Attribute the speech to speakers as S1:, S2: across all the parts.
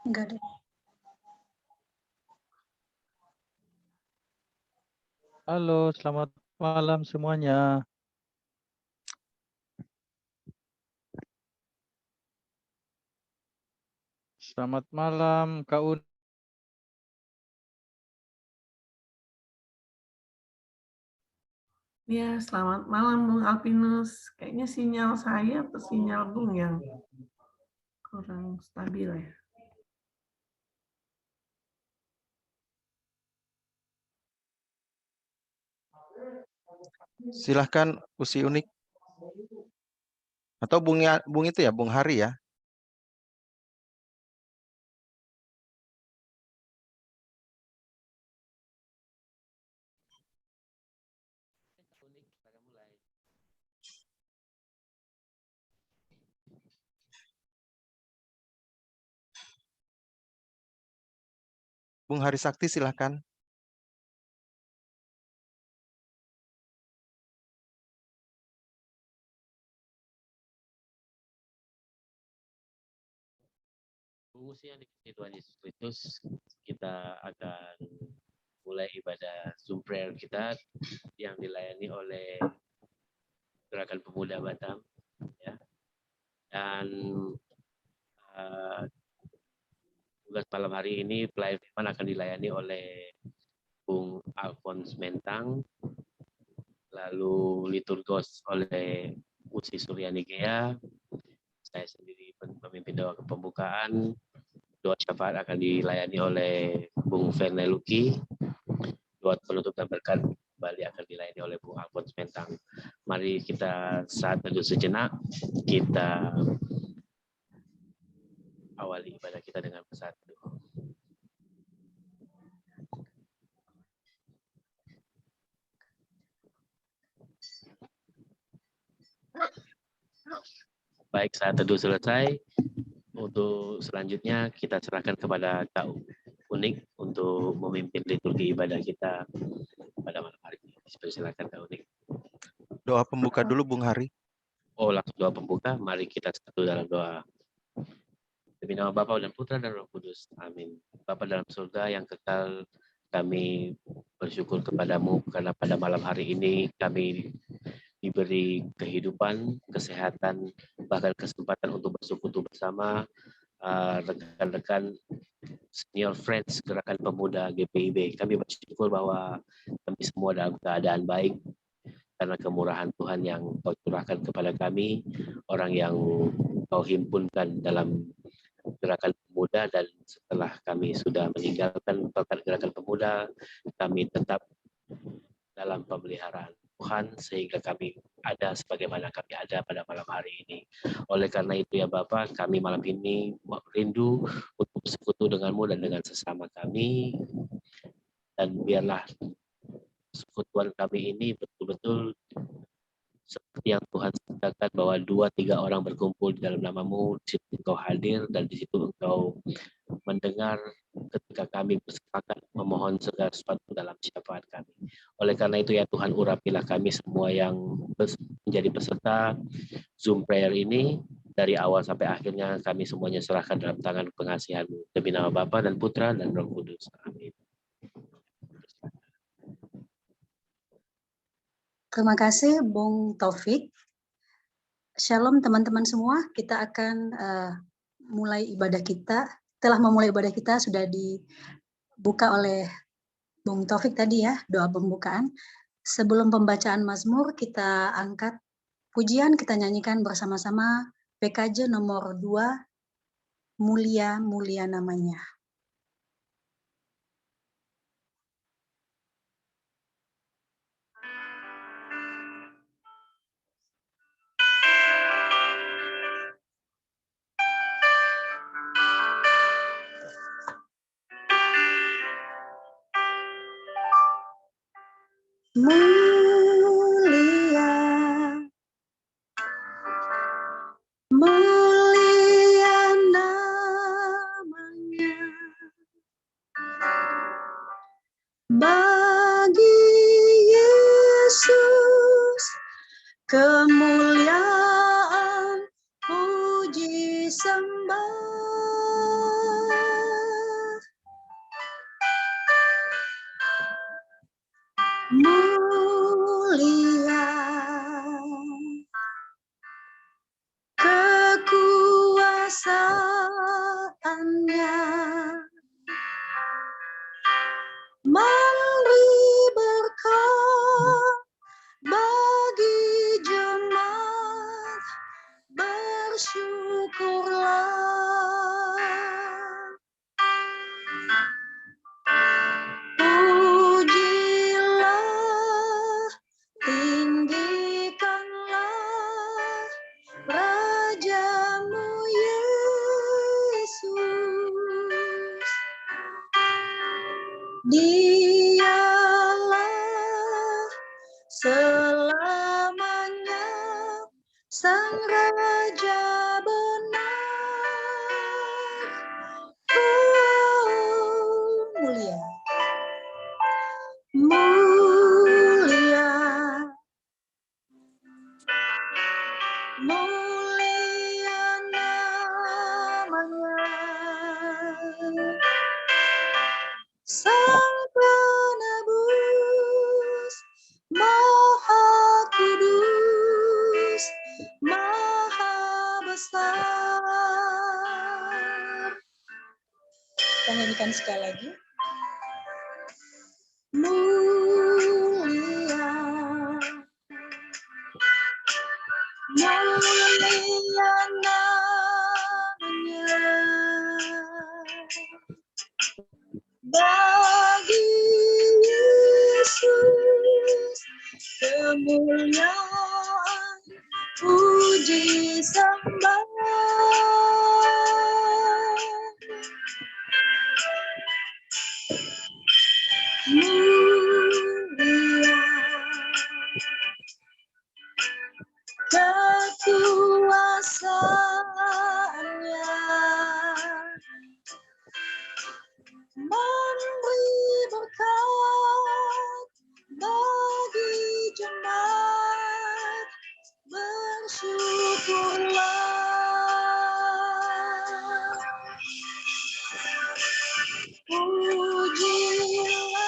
S1: Enggak ada.
S2: Halo, selamat malam semuanya. Selamat malam, Kak Un.
S3: Ya, selamat malam Bung Alpinus. Kayaknya sinyal saya atau sinyal Bung yang kurang stabil ya.
S4: Silahkan Usi Unik. Atau Bung itu ya, Bung Hari ya. Bung Hari Sakti silahkan.
S5: Usia di Tuhan Yesus Kristus, kita akan mulai ibadah Zoom prayer kita yang dilayani oleh Gerakan Pemuda Batam, ya. Dan tugas malam hari ini pelayan firman akan dilayani oleh Bung Alphonse Mentang, lalu liturgos oleh Usi Suryani Gea, saya sendiri pemimpin doa pembukaan. Doa syafaat akan dilayani oleh Bung Ferne Luki. Doa penutup dan berkat kembali akan dilayani oleh Bung Alphonse Mentang. Mari kita saat teduh sejenak, kita awali ibadah kita dengan bersaat teduh. Baik, saat teduh selesai. Untuk selanjutnya kita serahkan kepada Kak Unik untuk memimpin liturgi ibadah kita pada malam hari ini. Silakan Kak Unik.
S4: Doa pembuka dulu Bung Hari.
S5: Oh, langsung doa pembuka. Mari kita satu dalam doa. Demi nama Bapa dan Putra dan Roh Kudus. Amin. Bapa dalam surga yang kekal, kami bersyukur kepadamu karena pada malam hari ini kami diberi kehidupan, kesehatan, bahkan kesempatan untuk bersekutu bersama rekan-rekan senior friends Gerakan Pemuda GPIB. Kami bersyukur bahwa kami semua dalam keadaan baik karena kemurahan Tuhan yang Kau curahkan kepada kami, orang yang Kau himpunkan dalam Gerakan Pemuda, dan setelah kami sudah meninggalkan Gerakan Pemuda, kami tetap dalam pemeliharaan Tuhan sehingga kami ada sebagaimana kami ada pada malam hari ini. Oleh karena itu ya Bapak, kami malam ini rindu untuk bersekutu denganmu dan dengan sesama kami, dan biarlah persekutuan kami ini betul-betul seperti yang Tuhan katakan bahwa 2-3 orang berkumpul di dalam namamu, di situ Engkau hadir dan di situ Engkau mendengar ketika kami bersepakat memohon segala sesuatu dalam syafaat kami. Oleh karena itu ya Tuhan, urapilah kami semua yang menjadi peserta Zoom prayer ini, dari awal sampai akhirnya kami semuanya serahkan dalam tangan pengasihan-Mu. Demi nama Bapa dan Putra dan Roh Kudus. Amin.
S1: Terima kasih Bung Taufik. Shalom teman-teman semua, kita akan mulai ibadah kita. Telah memulai ibadah kita sudah dibuka oleh Bung Taufik tadi ya, doa pembukaan. Sebelum pembacaan Mazmur, kita angkat pujian, kita nyanyikan bersama-sama PKJ nomor 2, Mulia Mulia Namanya. Mulia, mulia namanya, bagi Yesus kemuliaan puji sembah. bersyukurlah. Pujilah, tinggikanlah Rajamu Yesus. Dialah selamanya Sang Raja benar. Oh, mulia. Mulia. Mulia namanya. Sang penebus, Maha Kudus, Maha Besar. Kita nyanyikan sekali lagi. Mulia, mulia namanya. Bagi Yesus kemuliaan, puji sembah. Mulia, kekuasaannya memberi berkat bagi jemaat. Bersyukurlah, pujilah,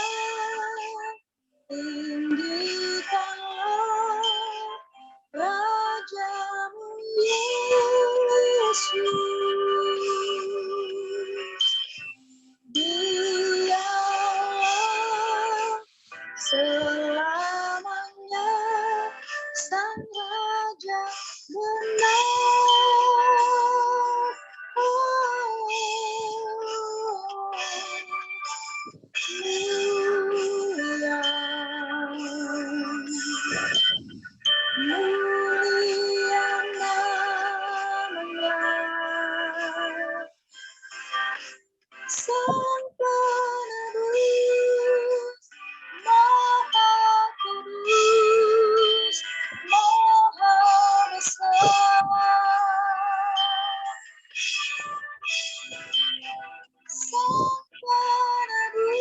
S1: tinggikanlah Rajamu Yesus. Dialah selamanya Sang Raja benar. Mulia, mulia namanya. Sang penebus, Maha Kudus, Maha Besar. Sang penebus,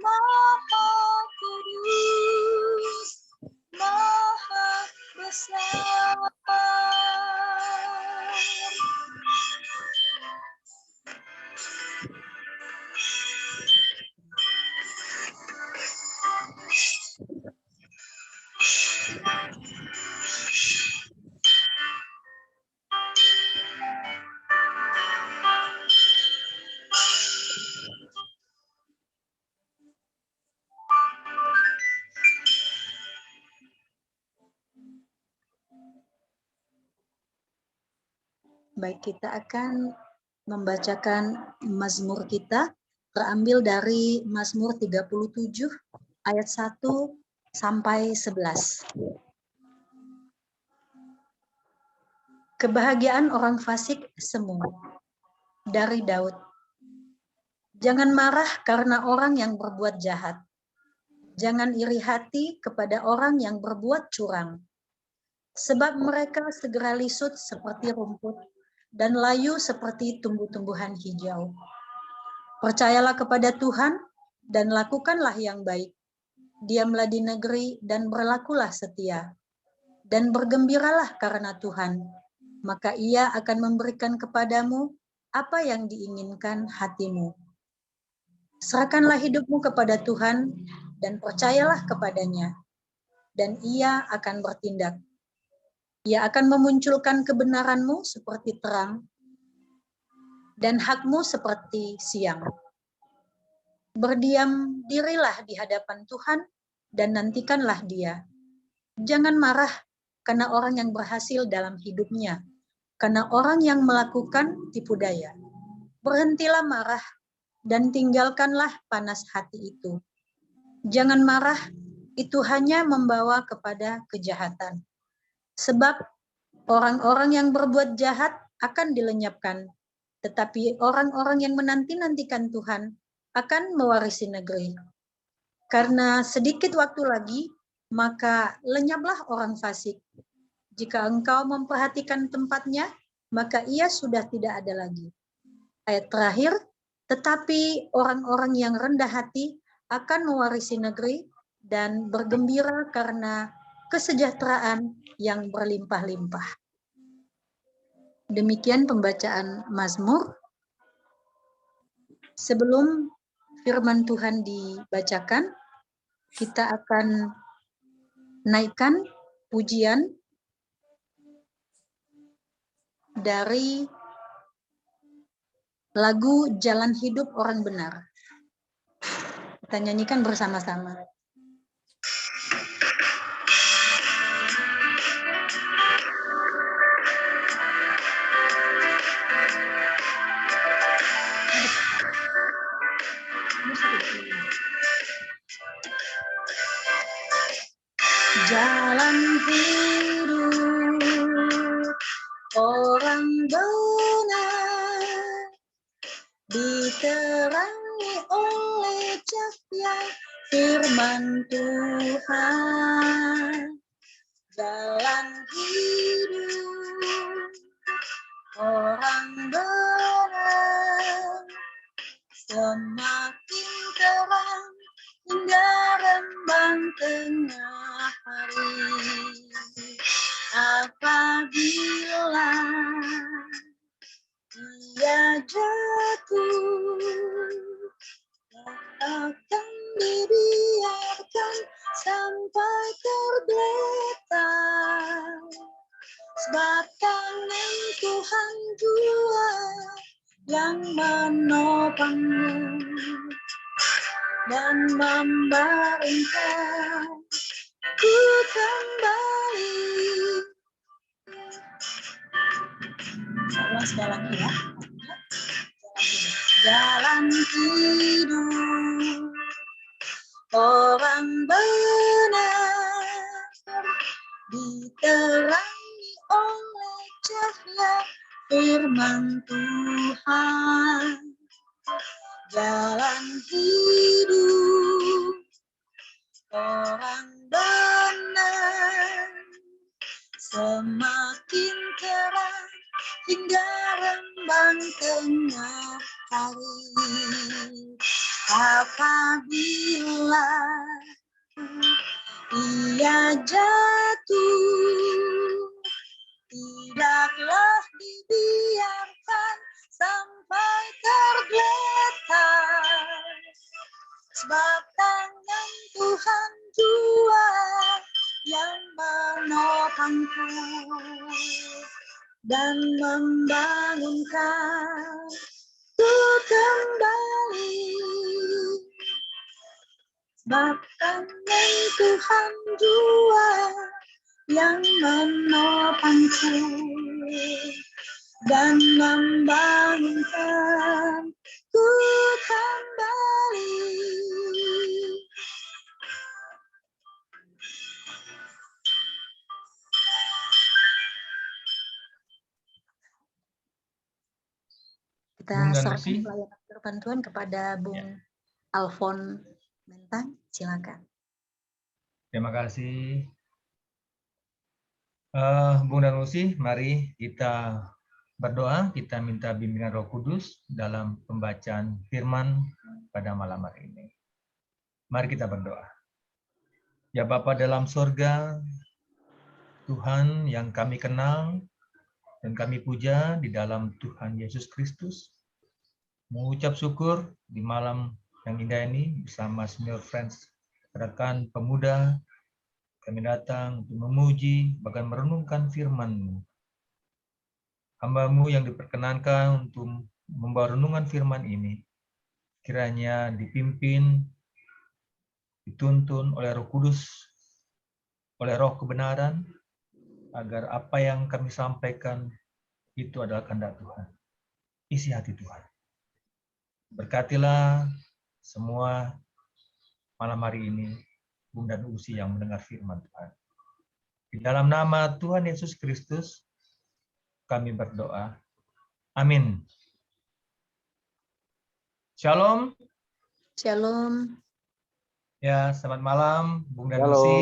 S1: Maha Kudus, Maha Besar. Baik, kita akan membacakan Mazmur kita terambil dari Mazmur 37 ayat 1 sampai 11. Kebahagiaan orang fasik semu, dari Daud. Jangan marah karena orang yang berbuat jahat. Jangan iri hati kepada orang yang berbuat curang. Sebab mereka segera lisut seperti rumput dan layu seperti tumbuh-tumbuhan hijau. Percayalah kepada Tuhan dan lakukanlah yang baik. Diamlah di negeri dan berlakulah setia. Dan bergembiralah karena Tuhan, maka Ia akan memberikan kepadamu apa yang diinginkan hatimu. Serahkanlah hidupmu kepada Tuhan dan percayalah kepadanya, dan Ia akan bertindak. Ia akan memunculkan kebenaranmu seperti terang dan hakmu seperti siang. Berdiam dirilah di hadapan Tuhan dan nantikanlah Dia. Jangan marah karena orang yang berhasil dalam hidupnya, karena orang yang melakukan tipu daya. Berhentilah marah dan tinggalkanlah panas hati itu. Jangan marah, itu hanya membawa kepada kejahatan. Sebab orang-orang yang berbuat jahat akan dilenyapkan, tetapi orang-orang yang menanti-nantikan Tuhan akan mewarisi negeri. Karena sedikit waktu lagi, maka lenyaplah orang fasik. Jika engkau memperhatikan tempatnya, maka ia sudah tidak ada lagi. Ayat terakhir, tetapi orang-orang yang rendah hati akan mewarisi negeri dan bergembira karena kesejahteraan yang berlimpah-limpah. Demikian pembacaan Mazmur. Sebelum firman Tuhan dibacakan, kita akan naikkan pujian dari lagu Jalan Hidup Orang Benar. Kita nyanyikan bersama-sama. Jalan hidup orang benar diterangi oleh cahaya firman Tuhan. Jalan hidup orang benar semakin terang hingga rembang tengah hari. Apabila ia jatuh, akan dibiarkan sampai tergeletak. Sebab tangan Tuhan jua yang menopangmu dan membaringkan ku kembali. Ulang sekali lagi ya. Jalan hidup orang benar diterangi oleh cahaya firman Tuhan. Jalan hidup orang benar semakin terang hingga rembang tengah hari. Apabila ia jatuh, tidaklah dibiarkan sampai tergeletak. Sebab tangan Tuhan jua yang menopangku dan membangunkan ku kembali. Sebab tangan Tuhan jua yang menopangku dan membangunkan ku kembali. Kita serahkan pelayanan firman Tuhan kepada Bung Alfon Mentang. Silakan.
S6: Terima kasih. Bung dan Lucy, mari kita berdoa, kita minta bimbingan Roh Kudus dalam pembacaan firman pada malam hari ini. Mari kita berdoa. Ya Bapa dalam surga, Tuhan yang kami kenal dan kami puja di dalam Tuhan Yesus Kristus, mengucap syukur di malam yang indah ini bersama senior friends, rekan pemuda, kami datang untuk memuji, bahkan merenungkan firman-Mu. Hamba-Mu yang diperkenankan untuk membawa renungan firman ini, kiranya dipimpin, dituntun oleh Roh Kudus, oleh Roh kebenaran, agar apa yang kami sampaikan itu adalah kehendak Tuhan. Isi hati Tuhan. Berkatilah semua malam hari ini, Bung dan Usi yang mendengar firman Tuhan. Di dalam nama Tuhan Yesus Kristus, kami berdoa. Amin. Shalom.
S1: Shalom.
S6: Ya, selamat malam, Bung dan
S7: Shalom.
S6: Usi.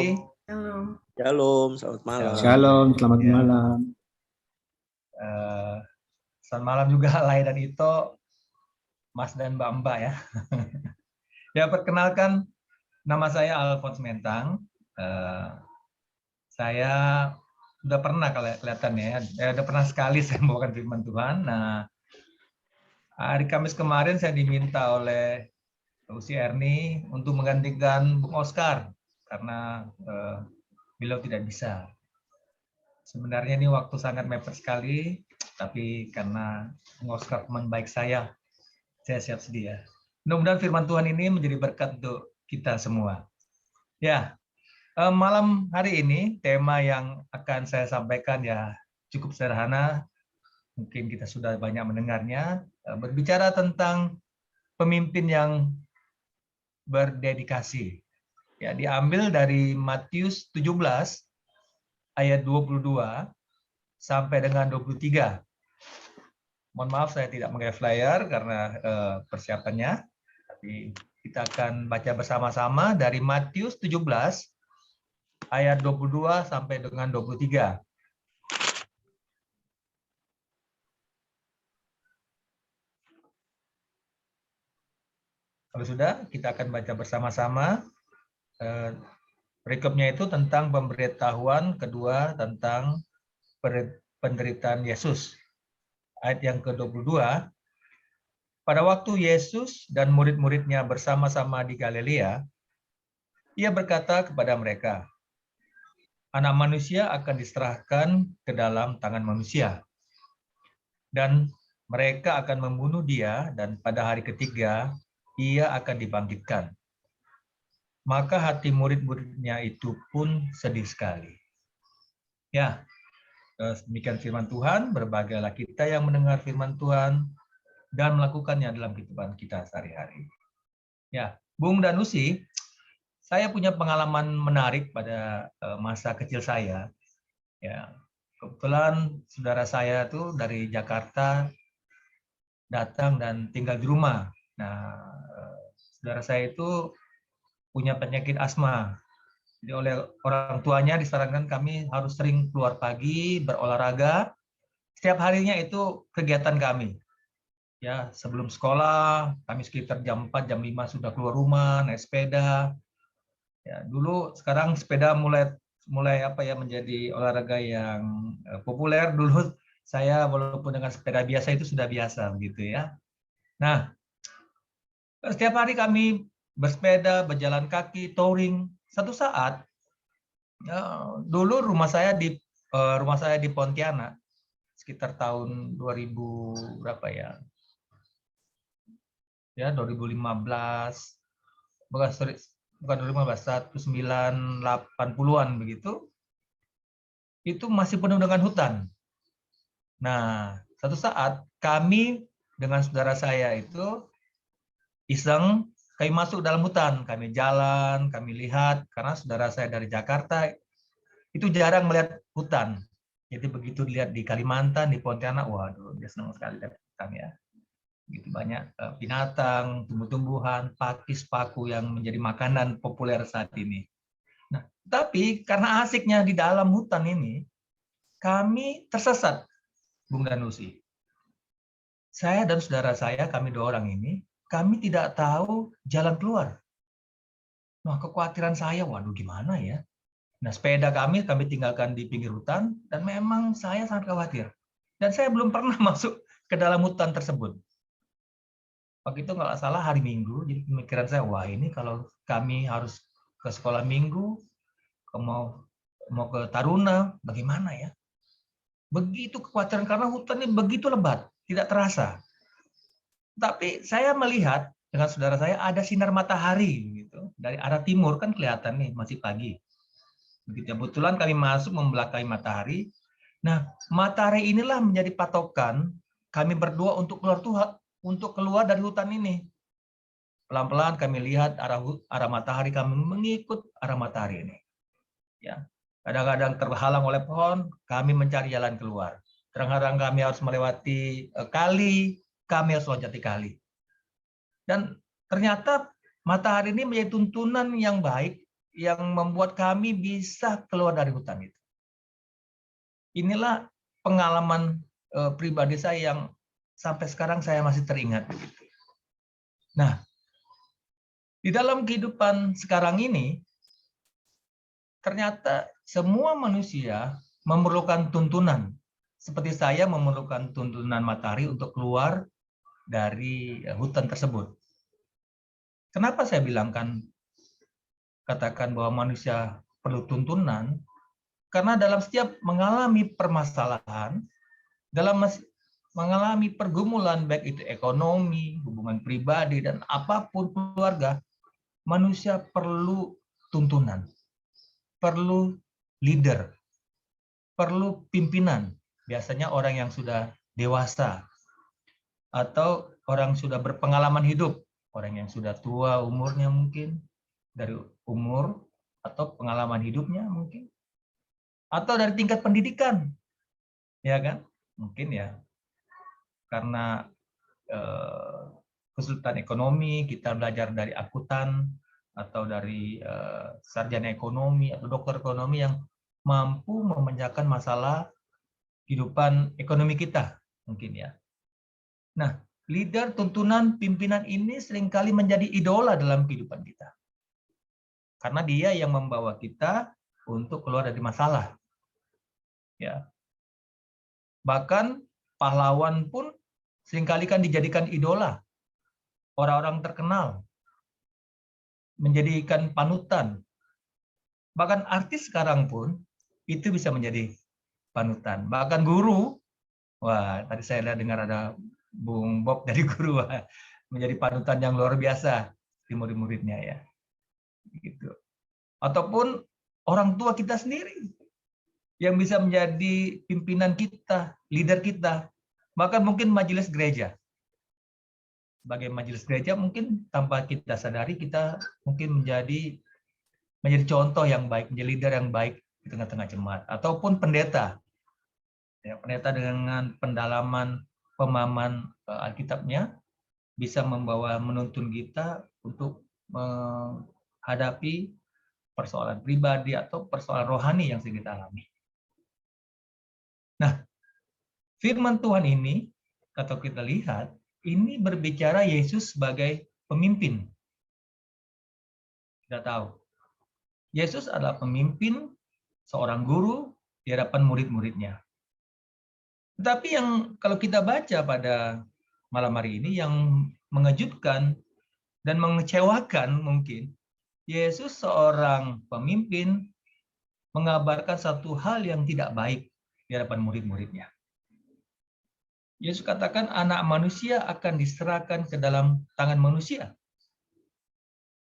S3: Halo.
S7: Shalom, selamat malam.
S8: Shalom, selamat
S6: Ya.
S8: malam.
S6: Selamat malam juga Lai dan Ito, Mas dan Mbak ya. Ya, perkenalkan, nama saya Alphonse Mentang. Saya sudah pernah kelihatan ya, udah pernah sekali saya membawakan firman Tuhan. Nah, hari Kamis kemarin saya diminta oleh Usi Erni untuk menggantikan Bung Oscar karena beliau tidak bisa. Sebenarnya ini waktu sangat mepet sekali, tapi karena Bung Oscar teman baik saya siap sedia. Mudah-mudahan firman Tuhan ini menjadi berkat untuk kita semua. Ya, malam hari ini tema yang akan saya sampaikan ya cukup sederhana. Mungkin kita sudah banyak mendengarnya. Berbicara tentang pemimpin yang berdedikasi. Ya, diambil dari Matius 17 ayat 22 sampai dengan 23. Mohon maaf saya tidak pakai flyer karena persiapannya. Tapi kita akan baca bersama-sama dari Matius 17 ayat 22 sampai dengan 23. Kalau sudah, kita akan baca bersama-sama. Perikopnya itu tentang pemberitahuan kedua tentang penderitaan Yesus. Ayat yang ke-22. Pada waktu Yesus dan murid-muridnya bersama-sama di Galilea, ia berkata kepada mereka, Anak manusia akan diserahkan ke dalam tangan manusia. Dan mereka akan membunuh dia dan pada hari ketiga ia akan dibangkitkan. Maka hati murid-muridnya itu pun sedih sekali. Ya, demikian firman Tuhan, berbagailah kita yang mendengar firman Tuhan dan melakukannya dalam kehidupan kita sehari-hari. Ya, Bung dan Usi, saya punya pengalaman menarik pada masa kecil saya. Ya, kebetulan saudara saya tuh dari Jakarta datang dan tinggal di rumah. Nah, saudara saya itu punya penyakit asma. Jadi oleh orang tuanya disarankan kami harus sering keluar pagi, berolahraga. Setiap harinya itu kegiatan kami. Ya, sebelum sekolah, kami sekitar jam 4, jam 5 sudah keluar rumah, naik sepeda. Ya, dulu sekarang sepeda mulai menjadi olahraga yang populer. Dulu saya walaupun dengan sepeda biasa itu sudah biasa begitu ya. Nah, setiap hari kami bersepeda, berjalan kaki, touring. Satu saat, dulu rumah saya di Pontianak, sekitar tahun 2000 berapa ya? Ya 2015, bukan 2015, 1980-an begitu. Itu masih penuh dengan hutan. Nah, satu saat kami dengan saudara saya itu iseng, kami masuk dalam hutan, kami jalan, kami lihat, karena saudara saya dari Jakarta itu jarang melihat hutan. Jadi begitu dilihat di Kalimantan, di Pontianak, waduh, dia senang sekali lihat hutan ya. Begitu banyak binatang, tumbuh-tumbuhan, pakis, paku yang menjadi makanan populer saat ini. Nah, tapi karena asiknya di dalam hutan ini, kami tersesat, Bung dan Usi. Saya dan saudara saya, kami dua orang ini, kami tidak tahu jalan keluar. Nah, kekhawatiran saya, waduh gimana ya? Nah, sepeda kami tinggalkan di pinggir hutan, dan memang saya sangat khawatir. Dan saya belum pernah masuk ke dalam hutan tersebut. Waktu itu nggak salah hari Minggu, jadi pemikiran saya, wah ini kalau kami harus ke sekolah Minggu, mau ke Taruna, bagaimana ya? Begitu kekhawatiran, karena hutannya begitu lebat, tidak terasa. Tapi saya melihat dengan saudara saya ada sinar matahari gitu dari arah timur, kan kelihatan nih masih pagi. Begitu kebetulan kami masuk membelakangi matahari. Nah, matahari inilah menjadi patokan kami berdoa untuk keluar Tuhan, untuk keluar dari hutan ini. Pelan-pelan kami lihat arah matahari, kami mengikut arah matahari ini. Ya, kadang-kadang terhalang oleh pohon, kami mencari jalan keluar. Kadang-kadang kami harus melewati kali, kami harus loncati kali. Dan ternyata matahari ini menjadi tuntunan yang baik yang membuat kami bisa keluar dari hutan itu. Inilah pengalaman pribadi saya yang sampai sekarang saya masih teringat. Nah, di dalam kehidupan sekarang ini, ternyata semua manusia memerlukan tuntunan. Seperti saya memerlukan tuntunan matahari untuk keluar dari hutan tersebut. Kenapa saya katakan bahwa manusia perlu tuntunan? Karena dalam setiap mengalami permasalahan, dalam mengalami pergumulan, baik itu ekonomi, hubungan pribadi, dan apapun keluarga, manusia perlu tuntunan, perlu leader, perlu pimpinan. Biasanya orang yang sudah dewasa, atau orang sudah berpengalaman hidup, orang yang sudah tua umurnya mungkin, dari umur atau pengalaman hidupnya mungkin, atau dari tingkat pendidikan, ya kan? Mungkin ya, karena kesulitan ekonomi, kita belajar dari akuntan atau dari sarjana ekonomi atau dokter ekonomi yang mampu memecahkan masalah kehidupan ekonomi kita, mungkin ya. Nah, leader, tuntunan, pimpinan ini seringkali menjadi idola dalam kehidupan kita. Karena dia yang membawa kita untuk keluar dari masalah. Ya. Bahkan pahlawan pun seringkali kan dijadikan idola. Orang-orang terkenal menjadikan panutan. Bahkan artis sekarang pun itu bisa menjadi panutan. Bahkan guru, wah tadi saya lihat dengar ada Bung Bob dari guru, menjadi panutan yang luar biasa di murid-muridnya ya. Gitu. Ataupun orang tua kita sendiri yang bisa menjadi pimpinan kita, leader kita, bahkan mungkin majelis gereja. Sebagai majelis gereja mungkin tanpa kita sadari kita mungkin menjadi contoh yang baik, menjadi leader yang baik di tengah-tengah jemaat, ataupun pendeta. Ya, pendeta dengan pendalaman pemahaman Alkitabnya bisa menuntun kita untuk menghadapi persoalan pribadi atau persoalan rohani yang sedang kita alami. Nah, firman Tuhan ini, kalau kita lihat, ini berbicara Yesus sebagai pemimpin. Kita tahu, Yesus adalah pemimpin, seorang guru di hadapan murid-muridnya. Tetapi yang kalau kita baca pada malam hari ini, yang mengejutkan dan mengecewakan mungkin, Yesus seorang pemimpin mengabarkan satu hal yang tidak baik di hadapan murid-muridnya. Yesus katakan anak manusia akan diserahkan ke dalam tangan manusia.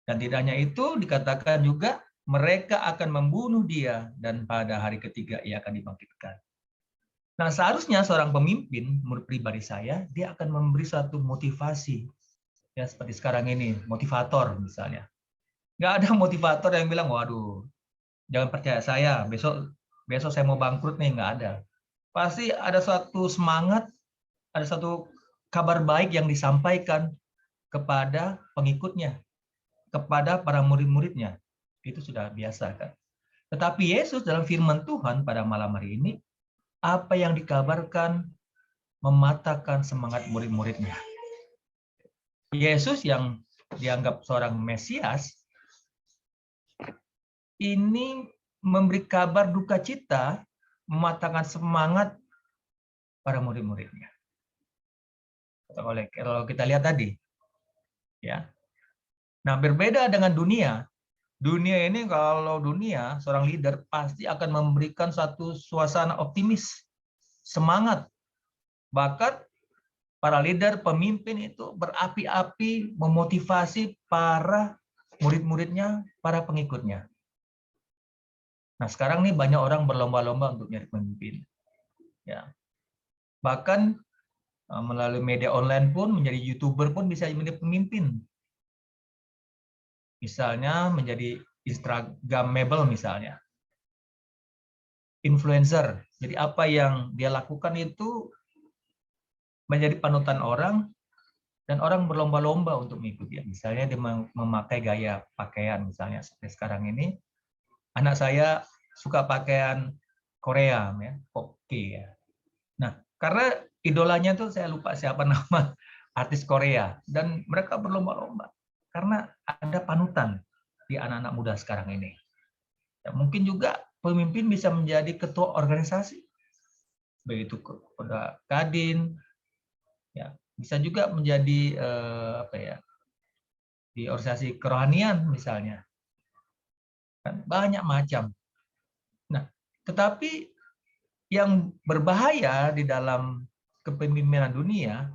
S6: Dan tidak hanya itu, dikatakan juga mereka akan membunuh dia dan pada hari ketiga ia akan dibangkitkan. Nah, seharusnya seorang pemimpin, menurut pribadi saya, dia akan memberi suatu motivasi. Ya, seperti sekarang ini, motivator misalnya. Nggak ada motivator yang bilang, waduh, jangan percaya saya, besok saya mau bangkrut nih, nggak ada. Pasti ada suatu semangat, ada satu kabar baik yang disampaikan kepada pengikutnya, kepada para murid-muridnya. Itu sudah biasa kan. Tetapi Yesus dalam firman Tuhan pada malam hari ini, apa yang dikabarkan mematahkan semangat murid-muridnya. Yesus yang dianggap seorang Mesias, ini memberi kabar duka cita, mematahkan semangat para murid-muridnya. Kalau kita lihat tadi, ya. Nah, berbeda dengan dunia. Dunia ini, kalau dunia seorang leader pasti akan memberikan satu suasana optimis, semangat. Bahkan para leader, pemimpin itu berapi-api memotivasi para murid-muridnya, para pengikutnya. Nah, sekarang nih banyak orang berlomba-lomba untuk menjadi pemimpin. Ya. Bahkan melalui media online pun, menjadi YouTuber pun bisa menjadi pemimpin. Misalnya menjadi Instagramable misalnya. Influencer. Jadi apa yang dia lakukan itu menjadi panutan orang, dan orang berlomba-lomba untuk mengikuti. Misalnya dia memakai gaya pakaian, misalnya seperti sekarang ini, anak saya suka pakaian Korea, ya, Oke ya. Nah, karena idolanya tuh saya lupa siapa nama artis Korea, dan mereka berlomba-lomba karena ada panutan di anak-anak muda sekarang ini. Ya, mungkin juga pemimpin bisa menjadi ketua organisasi, begitu kepada Kadin, ya bisa juga menjadi apa ya, di organisasi kerohanian misalnya, kan banyak macam. Nah, tetapi yang berbahaya di dalam kepemimpinan dunia,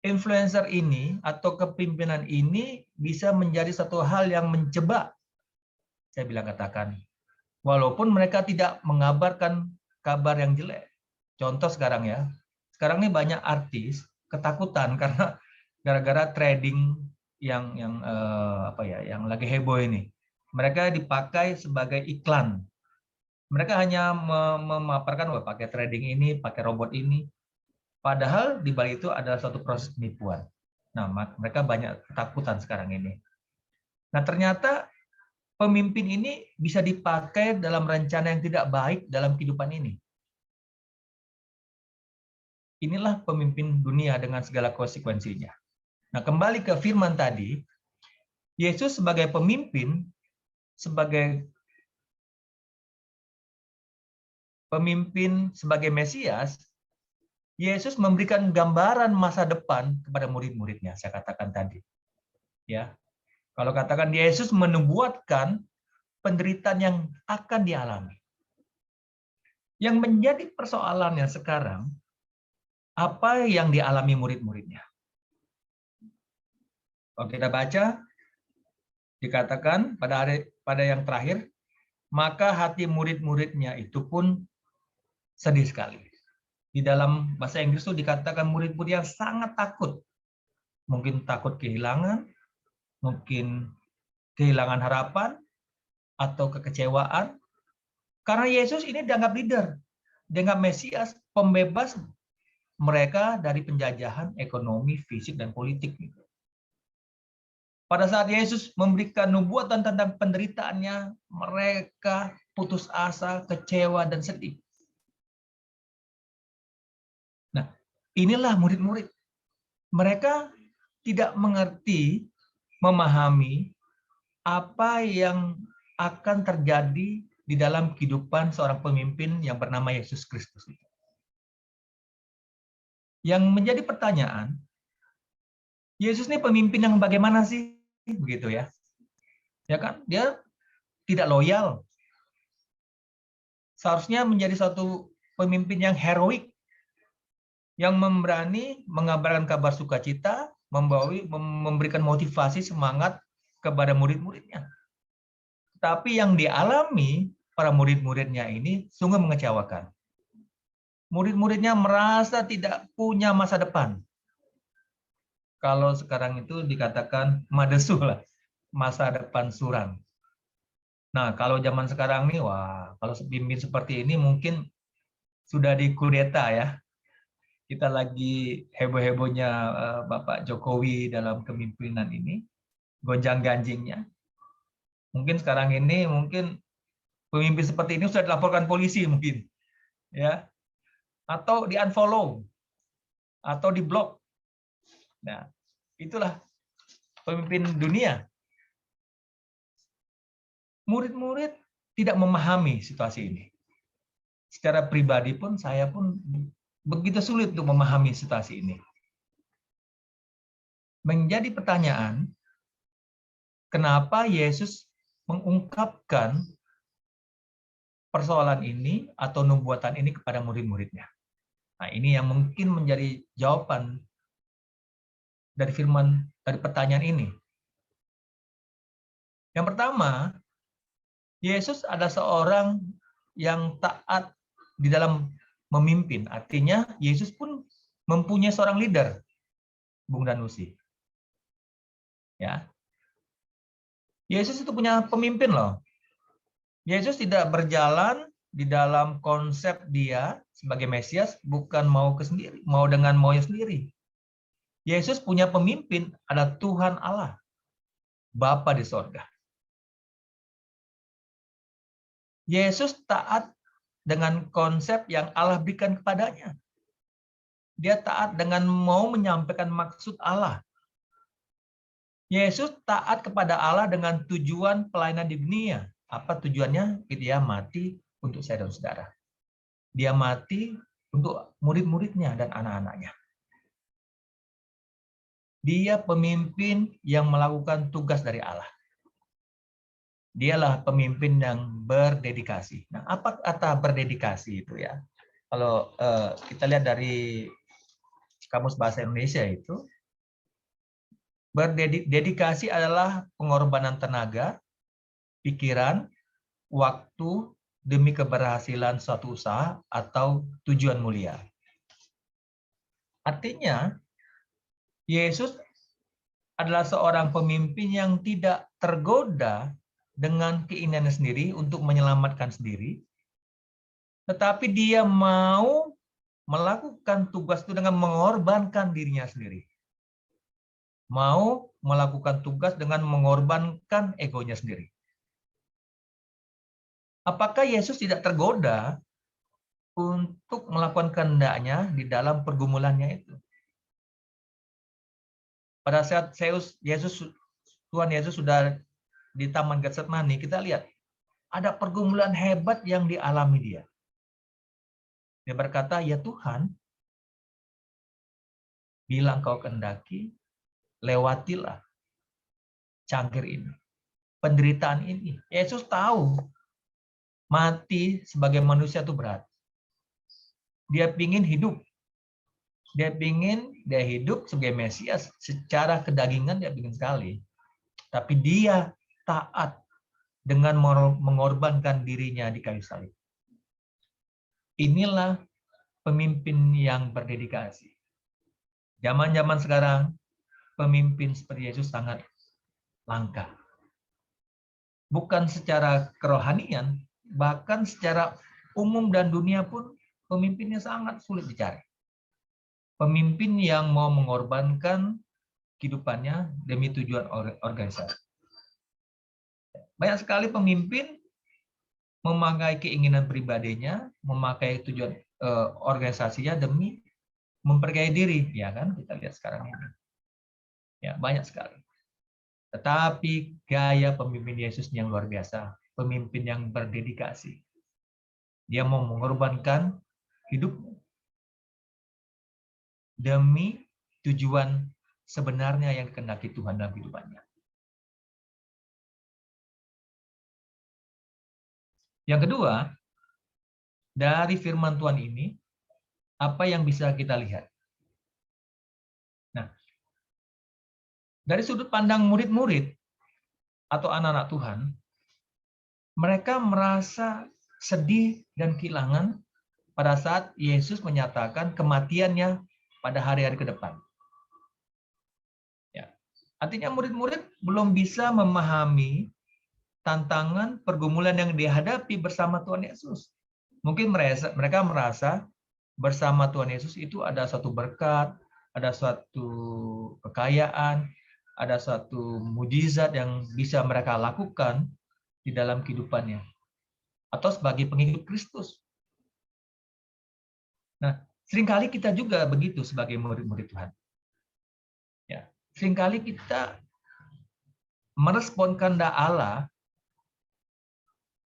S6: influencer ini atau kepemimpinan ini bisa menjadi satu hal yang menjebak, saya bilang katakan, walaupun mereka tidak mengabarkan kabar yang jelek. Contoh sekarang ya, sekarang ini banyak artis ketakutan karena gara-gara trading yang apa ya, yang lagi heboh ini. Mereka dipakai sebagai iklan. Mereka hanya memaparkan, wah pakai trading ini, pakai robot ini. Padahal di balik itu ada suatu proses penipuan. Nah, mereka banyak ketakutan sekarang ini. Nah, ternyata pemimpin ini bisa dipakai dalam rencana yang tidak baik dalam kehidupan ini. Inilah pemimpin dunia dengan segala konsekuensinya. Nah, kembali ke firman tadi, Yesus sebagai pemimpin, sebagai Mesias, Yesus memberikan gambaran masa depan kepada murid-muridnya, saya katakan tadi. Ya. Kalau katakan Yesus menubuatkan penderitaan yang akan dialami. Yang menjadi persoalannya sekarang, apa yang dialami murid-muridnya? Kalau kita baca, dikatakan pada yang terakhir, maka hati murid-muridnya itu pun sedih sekali. Di dalam bahasa Inggris itu dikatakan murid-murid yang sangat takut. Mungkin takut kehilangan, mungkin kehilangan harapan, atau kekecewaan. Karena Yesus ini dianggap leader, dianggap Mesias, pembebas mereka dari penjajahan ekonomi, fisik, dan politik. Pada saat Yesus memberikan nubuatan tentang penderitaannya, mereka putus asa, kecewa, dan sedih. Nah, inilah murid-murid. Mereka tidak mengerti, memahami apa yang akan terjadi di dalam kehidupan seorang pemimpin yang bernama Yesus Kristus. Yang menjadi pertanyaan, Yesus ini pemimpin yang bagaimana sih? Begitu ya. Ya kan? Dia tidak loyal. Seharusnya menjadi suatu pemimpin yang heroik, yang memberani mengabarkan kabar sukacita, memberikan motivasi, semangat kepada murid-muridnya. Tapi yang dialami para murid-muridnya ini sungguh mengecewakan. Murid-muridnya merasa tidak punya masa depan. Kalau sekarang itu dikatakan madesuh lah, masa depan suram. Nah, kalau zaman sekarang nih, wah, kalau pemimpin seperti ini mungkin sudah dikudeta ya. Kita lagi heboh-hebohnya Bapak Jokowi dalam kepemimpinan ini, gonjang-ganjingnya. Mungkin sekarang ini mungkin pemimpin seperti ini sudah dilaporkan polisi mungkin, ya, atau di unfollow, atau di blok. Nah, itulah pemimpin dunia. Murid-murid tidak memahami situasi ini. Secara pribadi pun saya pun begitu sulit untuk memahami situasi ini. Menjadi pertanyaan, kenapa Yesus mengungkapkan persoalan ini atau nubuatan ini kepada murid-muridnya? Nah, ini yang mungkin menjadi jawaban dari firman, dari pertanyaan ini. Yang pertama, Yesus adalah seorang yang taat di dalam memimpin. Artinya Yesus pun mempunyai seorang leader, Bung Danusi. Ya. Yesus itu punya pemimpin loh. Yesus tidak berjalan di dalam konsep dia sebagai Mesias bukan mau dengan maunya sendiri. Yesus punya pemimpin, ada Tuhan Allah, Bapa di sorga. Yesus taat dengan konsep yang Allah berikan kepadanya. Dia taat dengan mau menyampaikan maksud Allah. Yesus taat kepada Allah dengan tujuan pelayanan di dunia. Apa tujuannya? Dia mati untuk saya dan saudara. Dia mati untuk murid-muridnya dan anak-anaknya. Dia pemimpin yang melakukan tugas dari Allah. Dialah pemimpin yang berdedikasi. Nah, apa kata berdedikasi itu ya? Kalau kita lihat dari Kamus Bahasa Indonesia itu, berdedikasi adalah pengorbanan tenaga, pikiran, waktu demi keberhasilan suatu usaha atau tujuan mulia. Artinya, Yesus adalah seorang pemimpin yang tidak tergoda dengan keinginannya sendiri untuk menyelamatkan sendiri, tetapi dia mau melakukan tugas itu dengan mengorbankan dirinya sendiri. Mau melakukan tugas dengan mengorbankan egonya sendiri. Apakah Yesus tidak tergoda untuk melakukan kehendaknya di dalam pergumulannya itu? Pada saat Tuhan Yesus sudah di Taman Getsemani, kita lihat ada pergumulan hebat yang dialami dia. Dia berkata, ya Tuhan, bila Engkau kehendaki, lewatilah cangkir ini, penderitaan ini. Yesus tahu mati sebagai manusia itu berat. Dia ingin hidup. Dia hidup sebagai Mesias. Secara kedagingan dia ingin sekali. Tapi dia taat dengan mengorbankan dirinya di kayu salib. Inilah pemimpin yang berdedikasi. Zaman-zaman sekarang, pemimpin seperti Yesus sangat langka. Bukan secara kerohanian, bahkan secara umum dan dunia pun pemimpinnya sangat sulit dicari. Pemimpin yang mau mengorbankan kehidupannya demi tujuan organisasi. Banyak sekali pemimpin memakai keinginan pribadinya, memakai tujuan organisasinya demi memperkaya diri, ya kan? Kita lihat sekarang ini. Ya, banyak sekali. Tetapi gaya pemimpin Yesus yang luar biasa, pemimpin yang berdedikasi. Dia mau mengorbankan hidup demi tujuan sebenarnya yang dikehendaki Tuhan dalam kehidupannya. Yang kedua, dari firman Tuhan ini, apa yang bisa kita lihat? Nah, dari sudut pandang murid-murid atau anak-anak Tuhan, mereka merasa sedih dan kehilangan pada saat Yesus menyatakan kematiannya pada hari-hari ke depan. Ya. Artinya murid-murid belum bisa memahami tantangan pergumulan yang dihadapi bersama Tuhan Yesus. Mungkin mereka merasa bersama Tuhan Yesus itu ada suatu berkat, ada suatu kekayaan, ada suatu mujizat yang bisa mereka lakukan di dalam kehidupannya. Atau sebagai pengikut Kristus. Nah, seringkali kita juga begitu sebagai murid-murid Tuhan. Ya, seringkali kita merespon kehendak Allah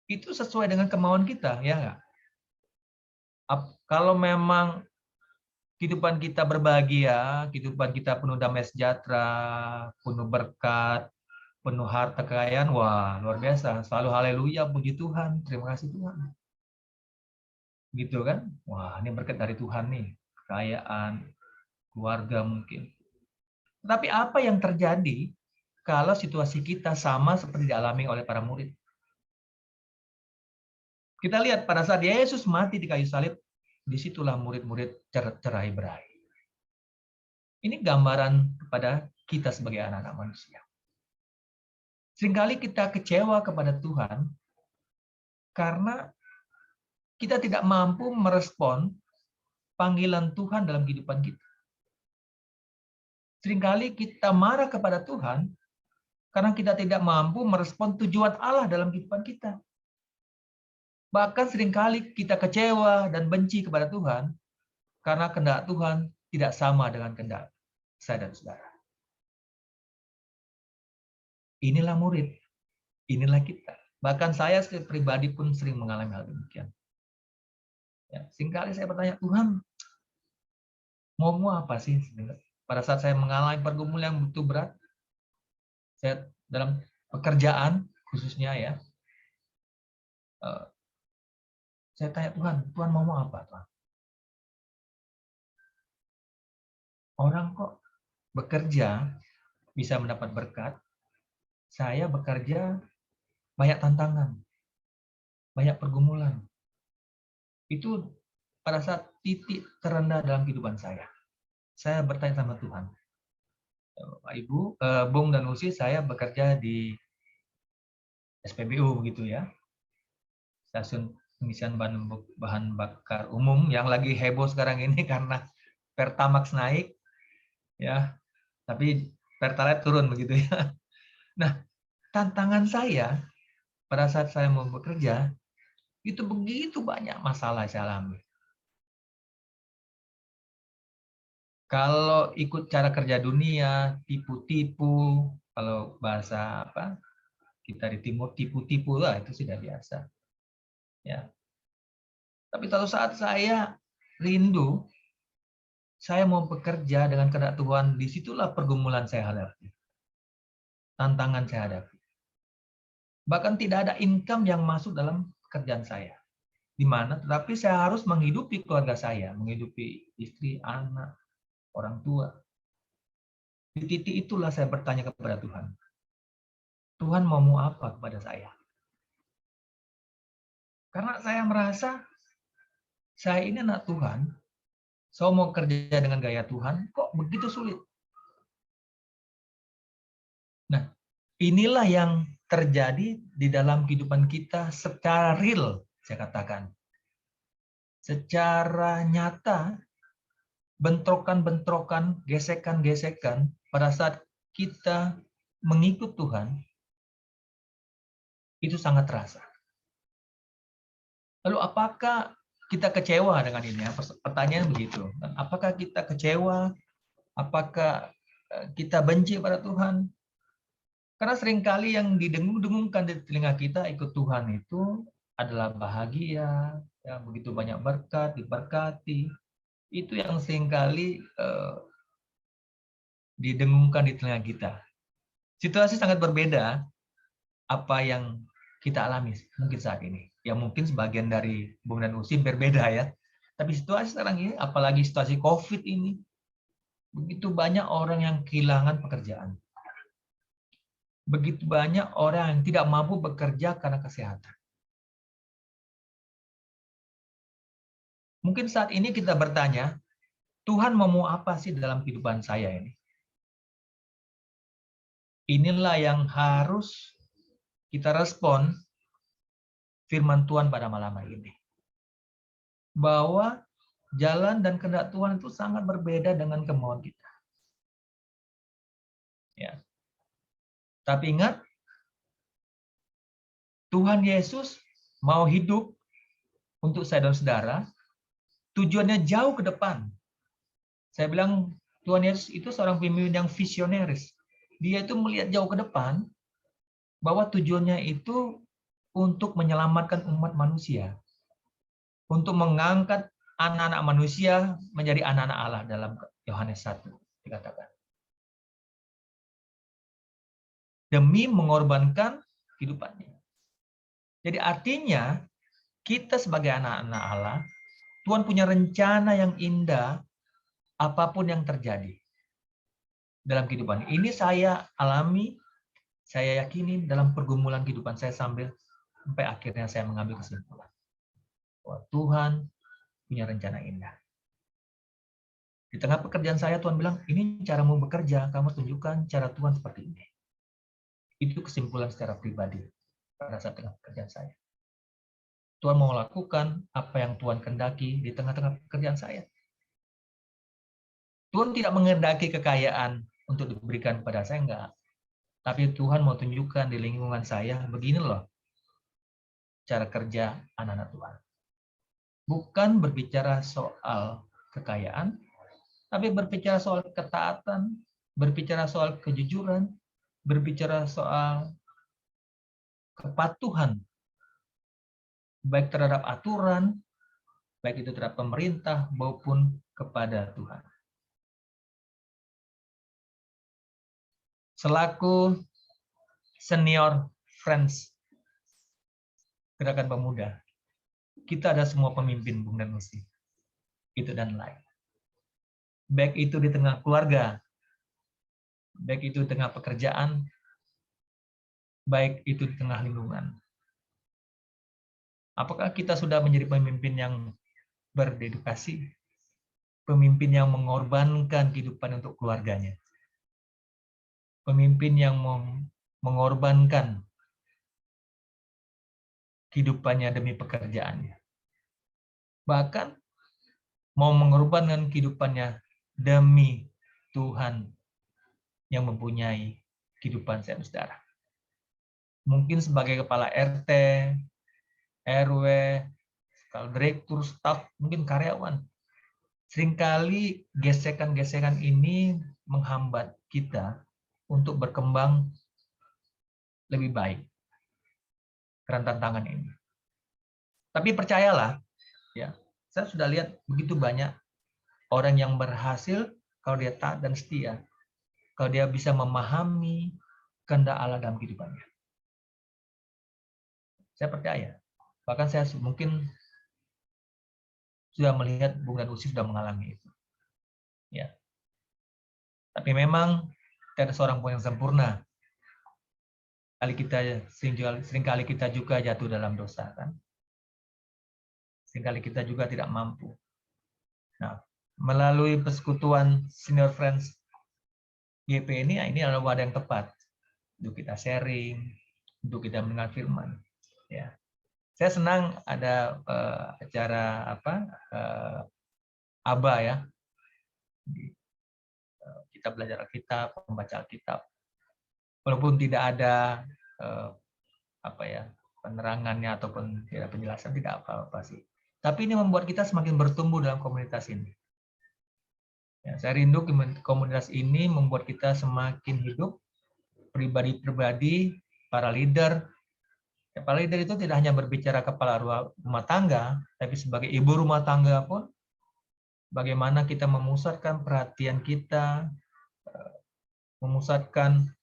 S6: itu sesuai dengan kemauan kita, ya nggak? Kalau memang kehidupan kita berbahagia, kehidupan kita penuh damai sejahtera, penuh berkat, penuh harta kekayaan, wah luar biasa. Selalu haleluya, puji Tuhan, terima kasih Tuhan. Gitu kan? Wah ini berkat dari Tuhan nih, kekayaan, keluarga mungkin. Tapi apa yang terjadi kalau situasi kita sama seperti dialami oleh para murid? Kita lihat pada saat Yesus mati di kayu salib, disitulah murid-murid cerai-berai. Ini gambaran kepada kita sebagai anak-anak manusia. Seringkali kita kecewa kepada Tuhan karena kita tidak mampu merespon panggilan Tuhan dalam kehidupan kita. Seringkali kita marah kepada Tuhan karena kita tidak mampu merespon tujuan Allah dalam kehidupan kita. Bahkan seringkali kita kecewa dan benci kepada Tuhan karena kehendak Tuhan tidak sama dengan kehendak saya dan saudara. Inilah murid, inilah kita. Bahkan saya pribadi pun sering mengalami hal demikian. Ya, seringkali saya bertanya, Tuhan, mau apa sih? Pada saat saya mengalami pergumulan yang begitu berat, saya dalam pekerjaan khususnya ya, saya tanya Tuhan mau apa Tuhan? Orang kok bekerja bisa mendapat berkat, saya bekerja banyak tantangan, banyak pergumulan. Itu pada saat titik terendah dalam kehidupan saya bertanya sama Tuhan. Pak Ibu, Bung dan Usi, saya bekerja di SPBU begitu ya, stasiun pengisian bahan bakar umum yang lagi heboh sekarang ini karena Pertamax naik, ya, tapi Pertalite turun begitu ya. Nah, tantangan saya pada saat saya mau bekerja itu begitu banyak masalah saya alami. Kalau ikut cara kerja dunia, tipu-tipu, kalau bahasa apa kita di timur tipu-tipu lah, itu sudah biasa. Ya. Tapi suatu saat saya rindu, saya mau bekerja dengan kehendak Tuhan, disitulah pergumulan saya hadapi. Tantangan saya hadapi. Bahkan tidak ada income yang masuk dalam pekerjaan saya. Di mana, tetapi saya harus menghidupi keluarga saya, menghidupi istri, anak, orang tua. Di titik itulah saya bertanya kepada Tuhan. Tuhan mau apa kepada saya? Karena saya merasa saya ini anak Tuhan, saya mau kerja dengan gaya Tuhan, kok begitu sulit? Nah, inilah yang terjadi di dalam kehidupan kita secara real, saya katakan. Secara nyata, bentrokan-bentrokan, gesekan-gesekan, pada saat kita mengikut Tuhan, itu sangat terasa. Lalu apakah kita kecewa dengan ini? Pertanyaan begitu. Apakah kita kecewa? Apakah kita benci pada Tuhan? Karena seringkali yang didengung-dengungkan di telinga kita ikut Tuhan itu adalah bahagia, ya, begitu banyak berkat, diberkati. Itu yang seringkali didengungkan di telinga kita. Situasi sangat berbeda apa yang kita alami mungkin saat ini. Ya mungkin sebagian dari Bung dan Usi berbeda ya. Tapi situasi sekarang ini, apalagi situasi COVID ini, begitu banyak orang yang kehilangan pekerjaan. Begitu banyak orang yang tidak mampu bekerja karena kesehatan. Mungkin saat ini kita bertanya, Tuhan mau apa sih dalam kehidupan saya ini? Inilah yang harus kita respon firman Tuhan pada malam hari ini. Bahwa jalan dan kehendak Tuhan itu sangat berbeda dengan kemauan kita. Ya. Tapi ingat, Tuhan Yesus mau hidup untuk saya dan saudara, tujuannya jauh ke depan. Saya bilang Tuhan Yesus itu seorang pemimpin yang visioneris. Dia itu melihat jauh ke depan, bahwa tujuannya itu untuk menyelamatkan umat manusia. Untuk mengangkat anak-anak manusia menjadi anak-anak Allah dalam Yohanes 1 dikatakan. Demi mengorbankan kehidupannya. Jadi artinya kita sebagai anak-anak Allah, Tuhan punya rencana yang indah apapun yang terjadi dalam kehidupan. Ini saya alami, saya yakini dalam pergumulan kehidupan saya sampai akhirnya saya mengambil kesimpulan bahwa Tuhan punya rencana indah. Di tengah pekerjaan saya, Tuhan bilang, ini caramu bekerja, kamu tunjukkan cara Tuhan seperti ini. Itu kesimpulan secara pribadi pada saat tengah pekerjaan saya. Tuhan mau lakukan apa yang Tuhan kehendaki di tengah-tengah pekerjaan saya. Tuhan tidak menghendaki kekayaan untuk diberikan kepada saya, enggak. Tapi Tuhan mau tunjukkan di lingkungan saya, begini loh cara kerja anak-anak Tuhan. Bukan berbicara soal kekayaan, tapi berbicara soal ketaatan, berbicara soal kejujuran, berbicara soal kepatuhan, baik terhadap aturan, baik itu terhadap pemerintah maupun kepada Tuhan. Selaku senior Friends Gerakan Pemuda, kita ada semua pemimpin, Bung dan Usi. Itu dan lain. Baik itu di tengah keluarga, baik itu di tengah pekerjaan, baik itu di tengah lingkungan. Apakah kita sudah menjadi pemimpin yang berdedikasi? Pemimpin yang mengorbankan kehidupan untuk keluarganya? Pemimpin yang mengorbankan kehidupannya demi pekerjaannya. Bahkan mau mengorbankan kehidupannya demi Tuhan yang mempunyai kehidupan saudara. Mungkin sebagai kepala RT, RW, kalau direktur, staf, mungkin karyawan. Seringkali gesekan-gesekan ini menghambat kita untuk berkembang lebih baik karena tantangan ini. Tapi percayalah, ya, saya sudah lihat begitu banyak orang yang berhasil kalau dia taat dan setia, kalau dia bisa memahami kehendak Allah dalam kehidupannya. Saya percaya, bahkan saya mungkin sudah melihat Bung dan Usi sudah mengalami itu. Ya. Tapi memang tidak ada seorang pun yang sempurna. Seringkali kita juga jatuh dalam dosa, kan? Seringkali kita juga tidak mampu. Nah, melalui persekutuan Senior Friends GP ini adalah wadah yang tepat untuk kita sharing, untuk kita mendengar firman. Ya, saya senang ada acara ABA ya. Kita belajar Alkitab, membaca Alkitab. Walaupun tidak ada penerangannya ataupun tidak penjelasan, tidak apa-apa sih. Tapi ini membuat kita semakin bertumbuh dalam komunitas ini. Ya, saya rindu komunitas ini membuat kita semakin hidup, pribadi-pribadi, para leader. Ya, para leader itu tidak hanya berbicara kepala rumah tangga, tapi sebagai ibu rumah tangga pun, bagaimana kita memusatkan perhatian kita, memusatkan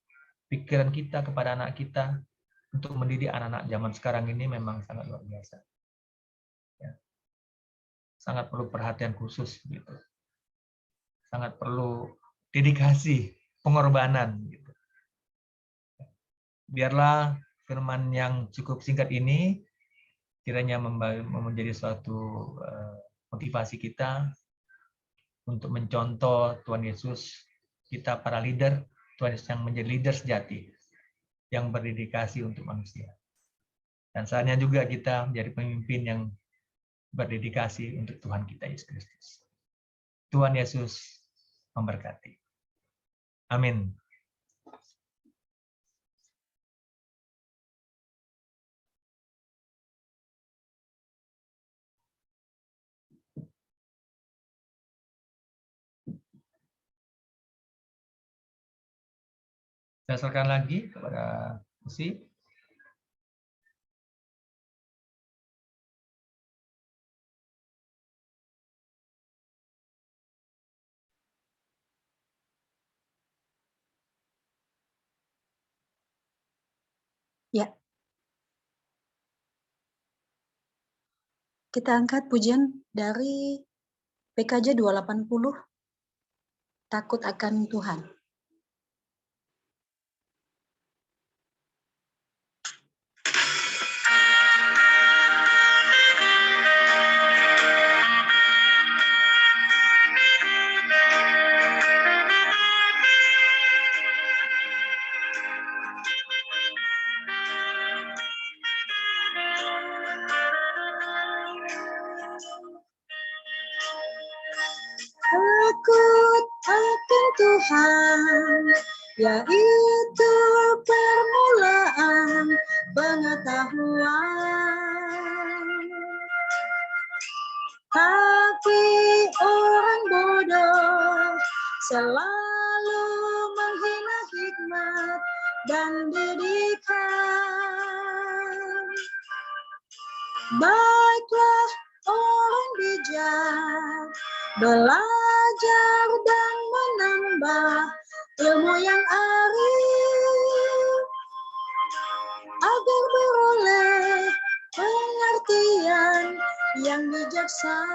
S6: pikiran kita kepada anak kita untuk mendidik anak-anak zaman sekarang ini memang sangat luar biasa. Ya. Sangat perlu perhatian khusus gitu. Sangat perlu dedikasi, pengorbanan gitu. Biarlah firman yang cukup singkat ini kiranya menjadi suatu motivasi kita untuk mencontoh Tuhan Yesus, kita para leader, Tuhan Yesus yang menjadi leader sejati, yang berdedikasi untuk manusia. Dan saatnya juga kita menjadi pemimpin yang berdedikasi untuk Tuhan kita Yesus Kristus. Tuhan Yesus memberkati. Amin. Saya serahkan lagi kepada Usi.
S1: Ya. Kita angkat pujian dari PKJ 280, Takut akan Tuhan. Tuhan, yaitu permulaan pengetahuan. Tapi orang bodoh selalu menghina hikmat dan didikan. Baiklah orang bijak belajar dan menambah ilmu yang arif agar beroleh pengertian yang bijaksana.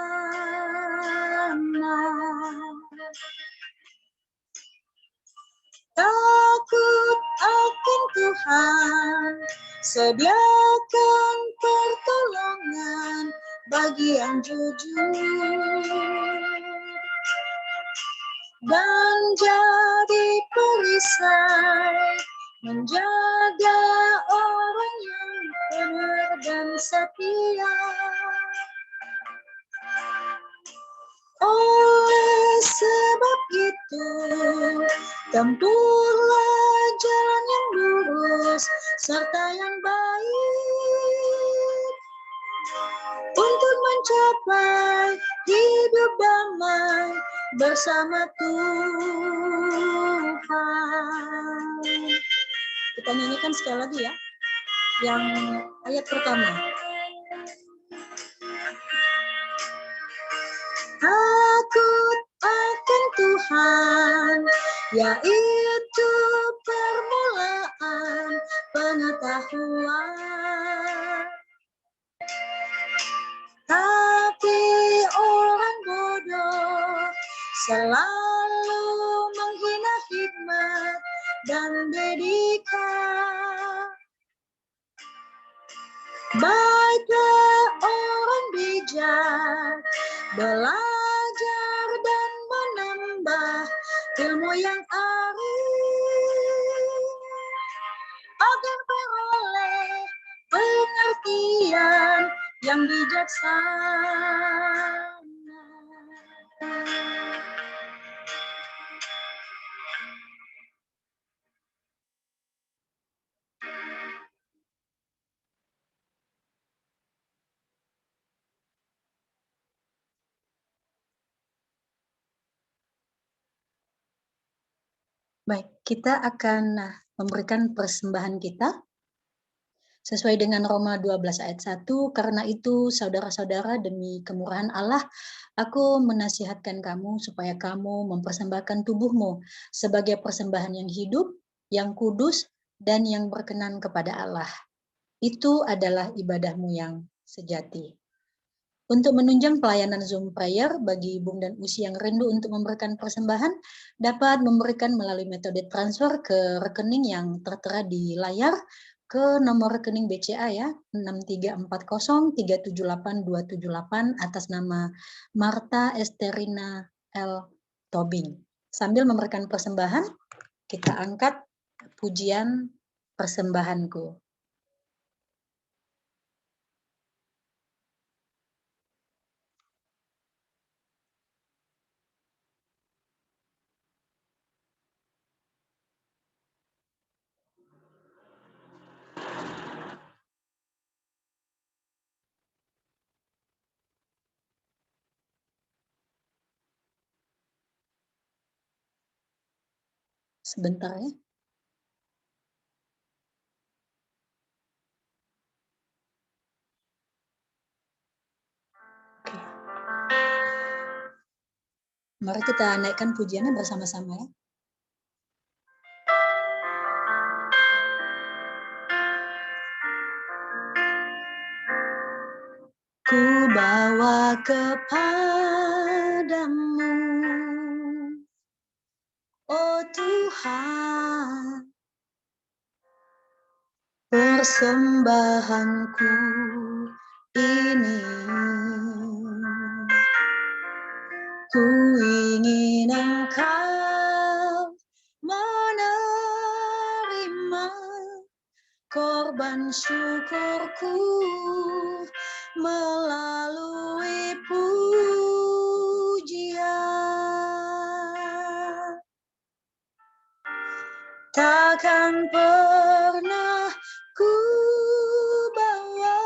S1: Takut akan Tuhan, sediakan pertolongan bagi yang jujur, dan jadi perisai menjaga orang yang benar dan setia. Oleh sebab itu, tempuhlah jalan yang lurus serta yang baik untuk mencapai hidup damai bersama Tuhan. Kita nyanyikan sekali lagi ya, yang ayat pertama. Takut akan Tuhan, yaitu permulaan pengetahuan. Tapi orang bodoh selalu menghina hikmat dan didikan. Baiklah orang bijak belajar dan menambah ilmu yang arif agar beroleh pengertian yang bijaksana. Baik, kita akan memberikan persembahan kita sesuai dengan Roma 12 ayat 1. Karena itu, saudara-saudara, demi kemurahan Allah, aku menasihatkan kamu supaya kamu mempersembahkan tubuhmu sebagai persembahan yang hidup, yang kudus, dan yang berkenan kepada Allah. Itu adalah ibadahmu yang sejati. Untuk menunjang pelayanan Zoom Prayer bagi Bung dan Usi yang rindu untuk memberikan persembahan, dapat memberikan melalui metode transfer ke rekening yang tertera di layar ke nomor rekening BCA ya, 6340378278 atas nama Marta Esterina L. Tobing. Sambil memberikan persembahan, kita angkat pujian persembahanku. Sebentar ya. Oke. Mari kita naikkan pujiannya bersama-sama ya. Ku bawa kepadamu, oh Tuhan, persembahanku ini. Ku ingin Engkau menerima korban syukurku melalui pujian. takkan pernah ku bawa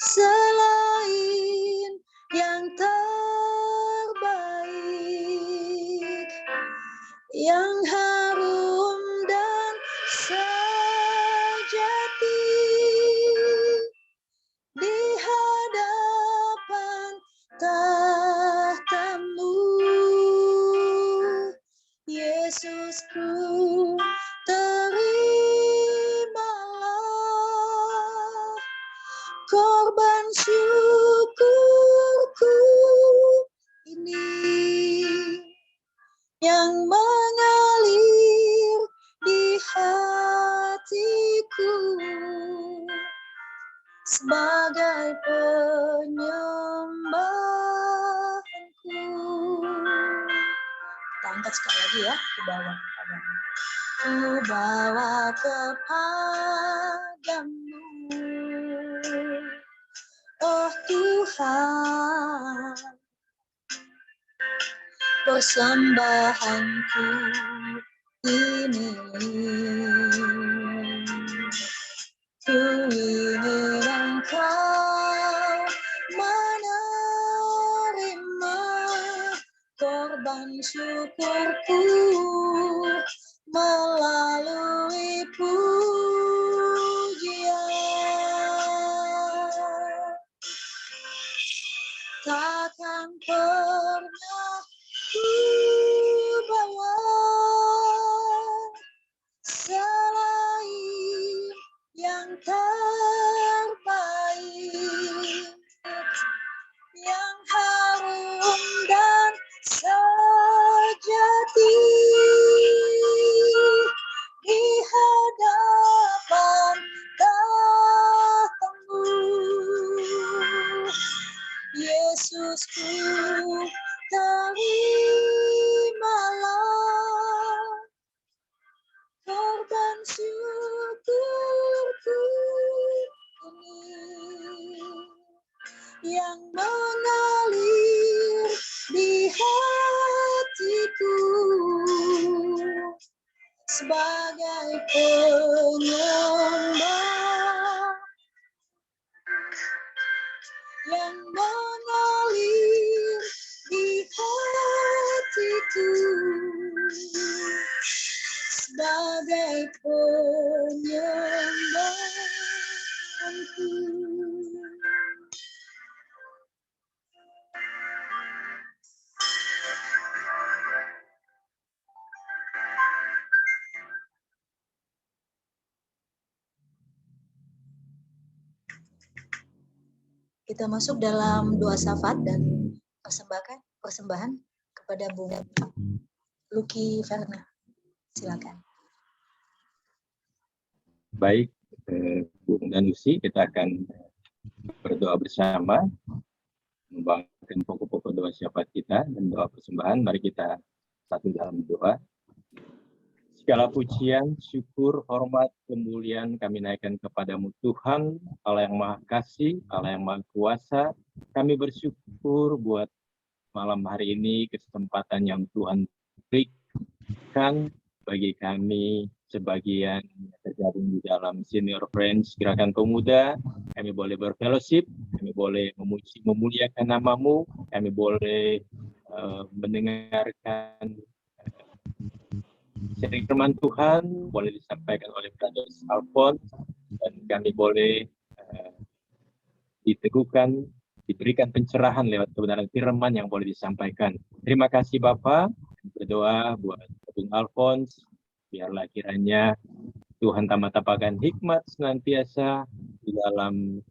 S1: selain yang terbaik, yang harum dan sejati di hadapan tahta-Mu. Yesusku, terimalah korban syukurku ini yang mengalir di hatiku sebagai penyembahanku. Kita angkat sekali lagi ya, ke bawah kepadamu. Ku bawa kepadamu, oh Tuhan, persembahanku ini. Ku ingin Engkau menerima korban syukurku melalui pujian. Takkan pernah ku bawa selain yang terbaik, yang harum dan sejati di hadapan tahta-Mu. Yesusku, terimalah korban syukurku ini yang mengalir di hatiku sebagai penyembah yang mengalir di hatiku sebagai penyembahanku. Kita masuk dalam doa syafaat dan persembahan kepada Bung Lucky Verna. Silakan.
S8: Baik, Bung dan Lucy, kita akan berdoa bersama, membangun pokok-pokok doa syafaat kita dan doa persembahan. Mari kita satu dalam doa. Segala pujian, syukur, hormat, kemuliaan kami naikkan kepadamu Tuhan, Allah yang Maha Kasih, Allah yang Maha Kuasa. Kami bersyukur buat malam hari ini, kesempatan yang Tuhan berikan bagi kami sebagian tergabung di dalam Senior Friends Gerakan Pemuda. Kami boleh berfellowship, kami boleh memuji, memuliakan nama-Mu, kami boleh mendengarkan sharing firman Tuhan, boleh disampaikan oleh Brother Alphonse, dan kami boleh diteguhkan, diberikan pencerahan lewat kebenaran firman yang boleh disampaikan. Terima kasih Bapak. Berdoa buat Bung Alphonse, biarlah kiranya Tuhan tambah-tambahkan hikmat senantiasa di dalam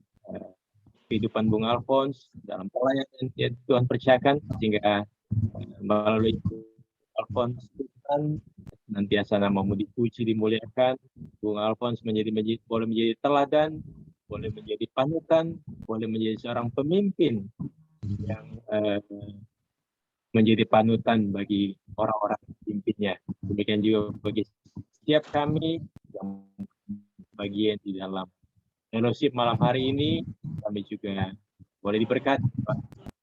S8: kehidupan Bung Alphonse, dalam pelayanan yang Tuhan percayakan, sehingga melalui Alphonse Tuhan senantiasa nama-Mu dipuji, dimuliakan. Bung Alphonse boleh menjadi teladan, boleh menjadi panutan, boleh menjadi seorang pemimpin yang menjadi panutan bagi orang-orang pimpinnya. Demikian juga bagi setiap kami yang bagian di dalam fellowship malam hari ini, kami juga boleh diberkati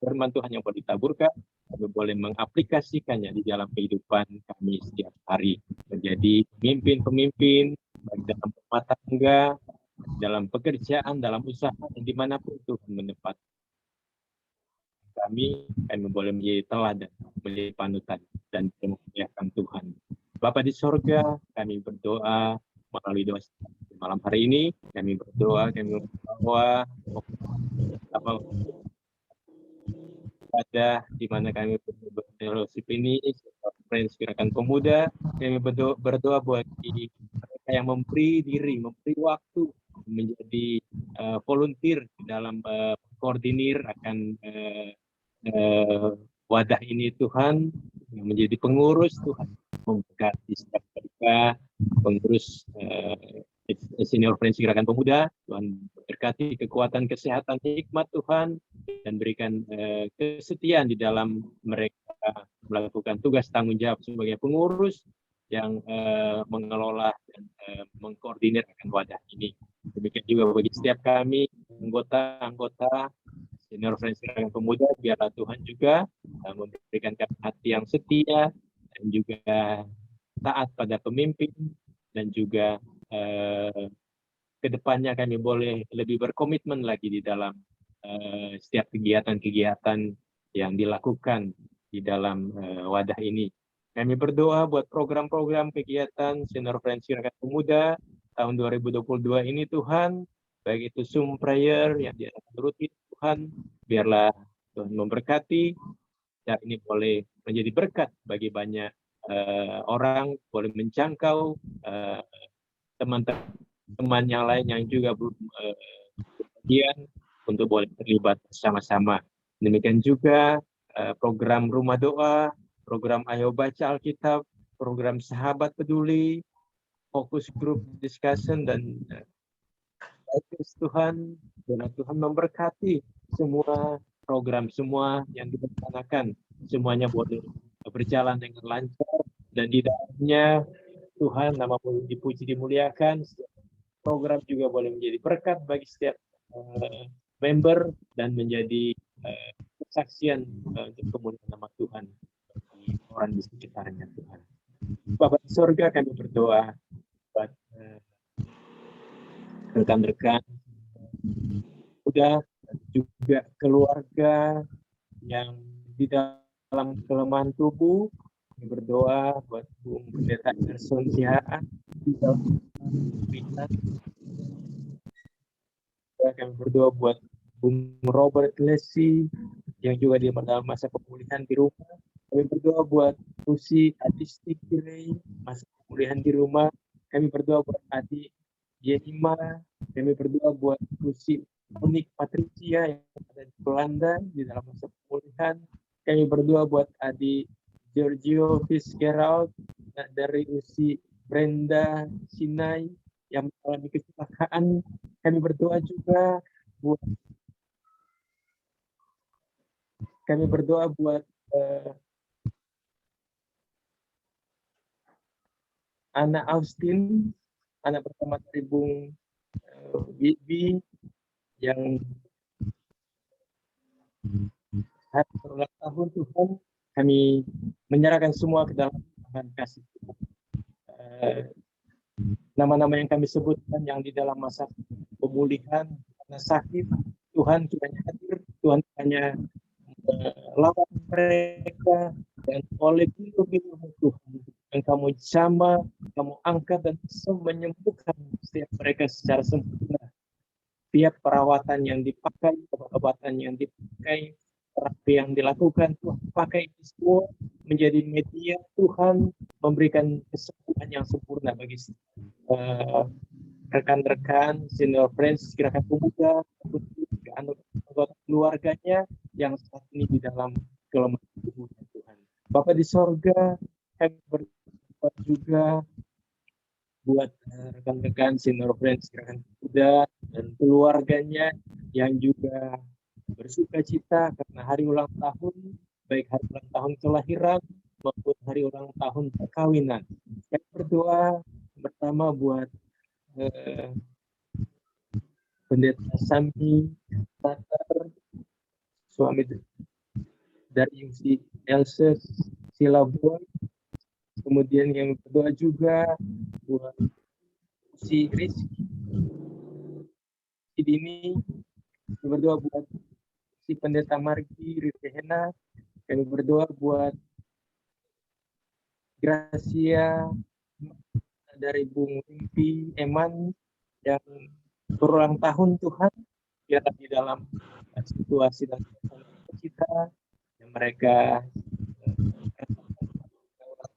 S8: firman Tuhan yang boleh ditaburkan, kami boleh mengaplikasikannya di dalam kehidupan kami setiap hari. Menjadi pemimpin-pemimpin, baik dalam rumah tangga, dalam pekerjaan, dalam usaha, dan dimanapun Tuhan menempatkan kami boleh menjadi teladan, menjadi panutan, dan memuliakan Tuhan. Bapa di sorga, kami berdoa melalui doa malam hari ini, kami berdoa, kami membawa pada di mana kami berfellowship ini, Friends Gerakan Pemuda, kami berdoa buat mereka yang memberi diri, memberi waktu menjadi volunteer dalam koordinir akan wadah ini Tuhan, menjadi pengurus Tuhan, memberkati setiap mereka, pengurus Senior Friends Gerakan Pemuda, Tuhan berkati kekuatan, kesehatan, hikmat Tuhan, dan berikan kesetiaan di dalam mereka melakukan tugas tanggung jawab sebagai pengurus yang mengelola dan mengkoordinir akan wadah ini. Demikian juga bagi setiap kami, anggota-anggota Senior Friends Gerakan Pemuda, biarlah Tuhan juga memberikan hati yang setia dan juga taat pada pemimpin, dan juga kedepannya kami boleh lebih berkomitmen lagi di dalam setiap kegiatan-kegiatan yang dilakukan di dalam wadah ini. Kami berdoa buat program-program kegiatan Senior Friends Gerakan Pemuda tahun 2022 ini Tuhan, baik itu Zoom prayer yang diadakan rutin Tuhan, biarlah Tuhan memberkati, dan ini boleh menjadi berkat bagi banyak orang, boleh menjangkau teman-teman yang lain yang juga belum kebagian untuk boleh terlibat bersama-sama. Demikian juga program Rumah Doa, program Ayo Baca Alkitab, program Sahabat Peduli, fokus group discussion, dan Tuhan, dan Tuhan memberkati semua program, semua yang dilaksanakan, semuanya boleh berjalan dengan lancar, dan di dalamnya Tuhan nama-Mu dipuji, dimuliakan. Program juga boleh menjadi berkat bagi setiap member dan menjadi kesaksian untuk kemuliaan nama Tuhan bagi orang di sekitarnya Tuhan. Bapa di sorga, kami berdoa buat rekan-rekan udah juga keluarga yang di dalam kelemahan tubuh. Kami berdoa buat Bung Pendeta Gerson Sihaan di dalam kesulitan. Kami berdoa buat Bung Robert Lesi yang juga di dalam masa pemulihan di rumah. Kami berdoa buat Usi Adisti Kirei, masa pemulihan di rumah. Kami berdoa buat Adi Yenima. Kami berdoa buat Usi Unik Patricia yang ada di Belanda di dalam masa pemulihan. Kami berdoa buat Adi Giorgio Fitzgerald dari Usi Brenda Sinai yang mengalami kecelakaan. Kami berdoa juga buat Ana Austin, anak pertama dari Bung Bibi yang hari berulang tahun Tuhan. Kami menyerahkan semua ke dalam tangan kasih Tuhan. Nama-nama yang kami sebutkan yang di dalam masa pemulihan karena sakit, Tuhan kiranya hadir, Tuhan kiranya lawan mereka, dan oleh biru-biru Tuhan yang kamu jamah, kamu angkat dan bisa menyembuhkan setiap mereka secara sempurna. Tiap perawatan yang dipakai, obat-obatan yang dipakai, terapi yang dilakukan, Tuhan pakai itu semua menjadi media Tuhan memberikan kesembuhan yang sempurna bagi rekan-rekan Senior Friends Gerakan Pemuda, anggota keluarganya yang saat ini di dalam kelemahan tubuh Tuhan. Bapa di sorga, kami berdoa juga buat rekan-rekan Senior Friends Gerakan Pemuda dan keluarganya yang juga bersuka cita karena hari ulang tahun, baik hari ulang tahun kelahiran maupun hari ulang tahun perkawinan. Saya berdoa pertama buat Pendeta Sami Tatar, suami dari Usi Else Silabuan, kemudian yang kedua juga buat si Rizky Dini, berdoa buat si Pendeta Margi Rizehena, kami berdoa buat Gracia dari Bung Rimpi Eman yang berulang tahun Tuhan, biarlah di dalam situasi dan kita yang mereka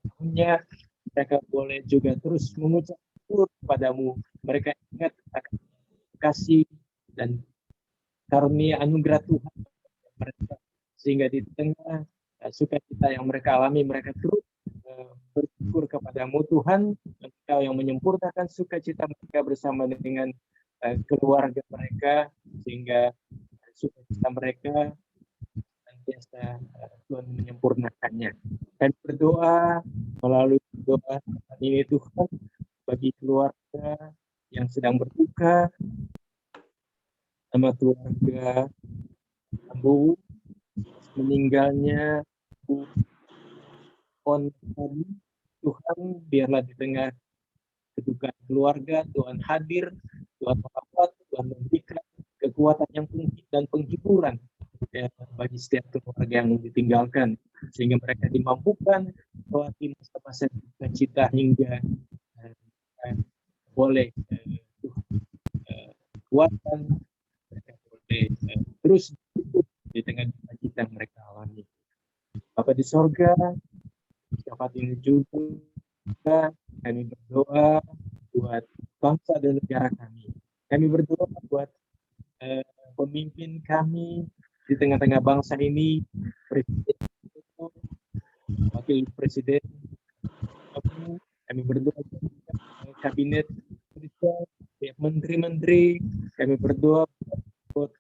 S8: tahunnya, mereka boleh juga terus mengucap syukur kepadamu. Mereka ingat akan kasih dan karunia anugerah Tuhan mereka, sehingga di tengah sukacita yang mereka alami, mereka terus bersyukur kepadamu Tuhan, Engkau yang menyempurnakan sukacita mereka bersama dengan keluarga mereka, sehingga sukacita mereka biasa Tuhan menyempurnakannya. Dan berdoa melalui doa ini Tuhan bagi keluarga yang sedang berduka, sama keluarga Ambu meninggalnya Bu On tadi, Tuhan biarlah di tengah kedukaan keluarga Tuhan hadir, Tuhan merawat, Tuhan memberikan kekuatan yang tinggi dan penghiburan ya, bagi setiap keluarga yang ditinggalkan, sehingga mereka dimampukan melewati masa-masa cita hingga boleh kuatkan mereka boleh terus hidup di tengah cita yang mereka alami. Bapa di sorga, saat ini juga kami berdoa buat bangsa dan negara kami. Kami berdoa buat pemimpin kami di tengah-tengah bangsa ini, Presiden, Wakil Presiden, kami berdoa buat kabinet, menteri-menteri, kami berdoa buat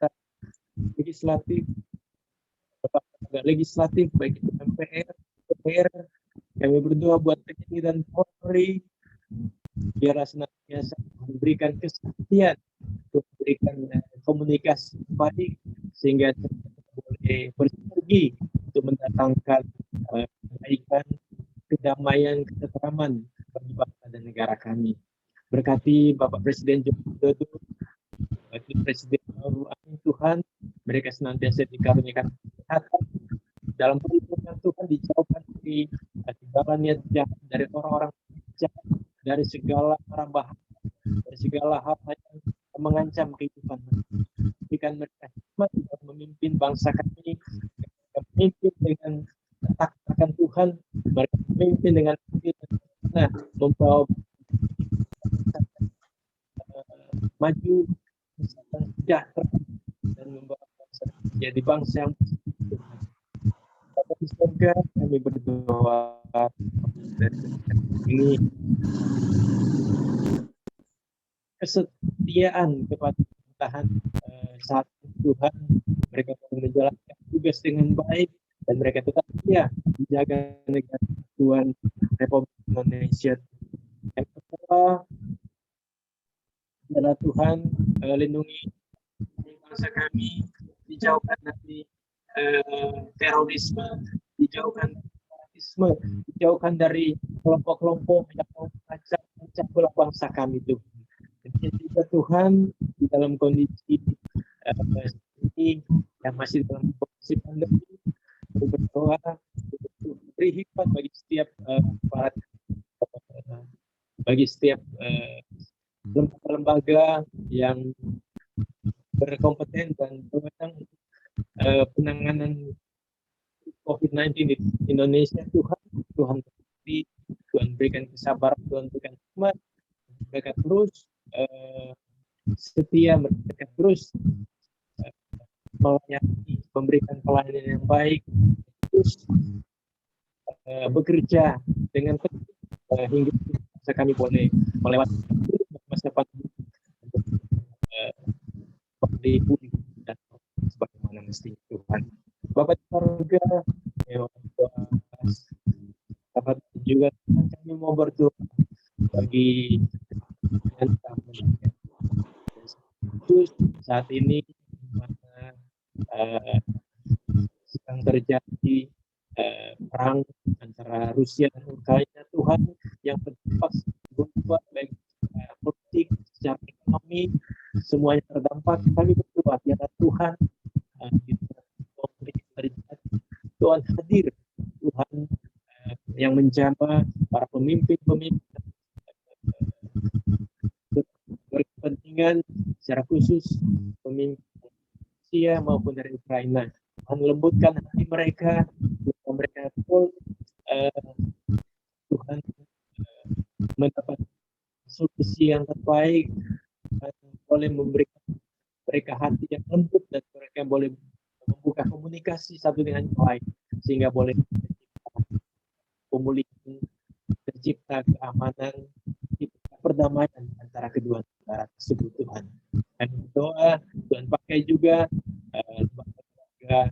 S8: legislatif, baik itu MPR, DPR, kami berdoa buat TNI dan Polri, biar senantiasa memberikan kesaktian, memberikan komunikasi baik, sehingga boleh bersinergi untuk mendatangkan kebaikan, kedamaian, ketentraman bagi bangsa dan negara kami. Berkati Bapak Presiden Joko Widodo, Wakil Presiden Amin Tuhan, mereka senantiasa dikaruniakan kesehatan, dalam perlindungan Tuhan, dijauhkan dari segala niat jahat, dari orang-orang jahat, dari segala arah bahaya, dari segala hal yang mengancam kehidupan mereka. Jika mereka hikmat untuk memimpin bangsa kami, memimpin dengan takkan Tuhan, mereka memimpin dengan membawa maju, sejahtera, dan membawa bangsa menjadi bangsa yang Bapak di surga, kami berdoa dari ini kesetiaan kepada pemerintahan saat Tuhan, mereka menjalankan tugas dengan baik dan mereka tetap setia menjaga negara Tuhan Republik Indonesia. Yang kedua, adalah Tuhan lindungi bangsa kami, dijauhkan dari terorisme, dijauhkan dari fanatisme, dijauhkan dari kelompok-kelompok yang memecah belah bangsa kami itu. Dan juga Tuhan di dalam kondisi ini yang masih dalam kondisi pandemi, berdoa untuk beri hikmat bagi setiap bagi setiap lembaga yang berkompeten dan berwenang penanganan COVID-19 di Indonesia. Tuhan berikan kesabaran, Tuhan berikan hikmat, mereka terus setia, mereka terus melayani, memberikan pelayanan yang baik, terus bekerja dengan hingga kami boleh melewati masa pandemi pulih dan sebagaimana mestinya Tuhan. Bapak di surga, Bapak juga kami mau berdoa bagi kami. Terus saat ini sedang terjadi perang antara Rusia dan Ukraina, Tuhan, yang berdampak global, baik secara politik, secara ekonomi, semuanya terdampak. Kami berdoa biarlah Tuhan di konflik terjadi, Tuhan hadir, Tuhan yang menjamah para pemimpin-pemimpin berkepentingan secara khusus pemimpin Rusia maupun dari Ukraina. Tuhan lembutkan hati mereka, mereka pun Tuhan mendapat solusi yang terbaik, boleh memberikan mereka hati yang lembut dan mereka boleh membuka komunikasi satu dengan yang lain sehingga boleh pemulihan, tercipta keamanan, tercipta perdamaian antara kedua negara tersebut. Tuhan, kami berdoa Tuhan pakai juga lembaga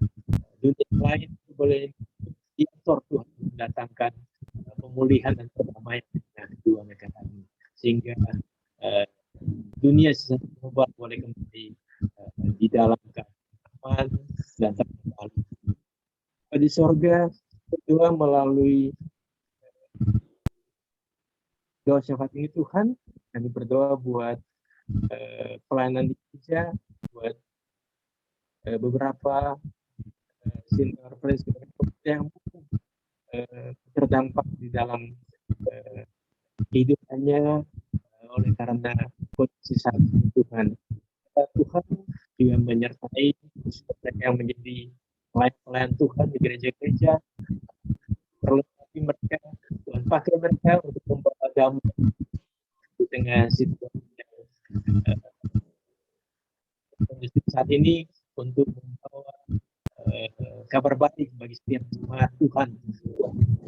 S8: dunia lain boleh diatur Tuhan mendatangkan pemulihan dan perdamaian antara kedua negara ini sehingga dunia secara global boleh kembali di dalam keamanan dan terkendali. Di sorga berdoa melalui doa syafaat ini Tuhan, kami berdoa buat pelayanan di gereja, buat beberapa senior presiden yang terdampak di dalam kehidupannya oleh karena kondisi saat ini Tuhan. Tuhan juga menyertai mereka yang menjadi pelayan Tuhan di gereja-gereja, terlebih mereka, Tuhan pakai mereka untuk membawa damai di tengah situasi saat ini untuk membawa kabar baik bagi setiap jemaat Tuhan.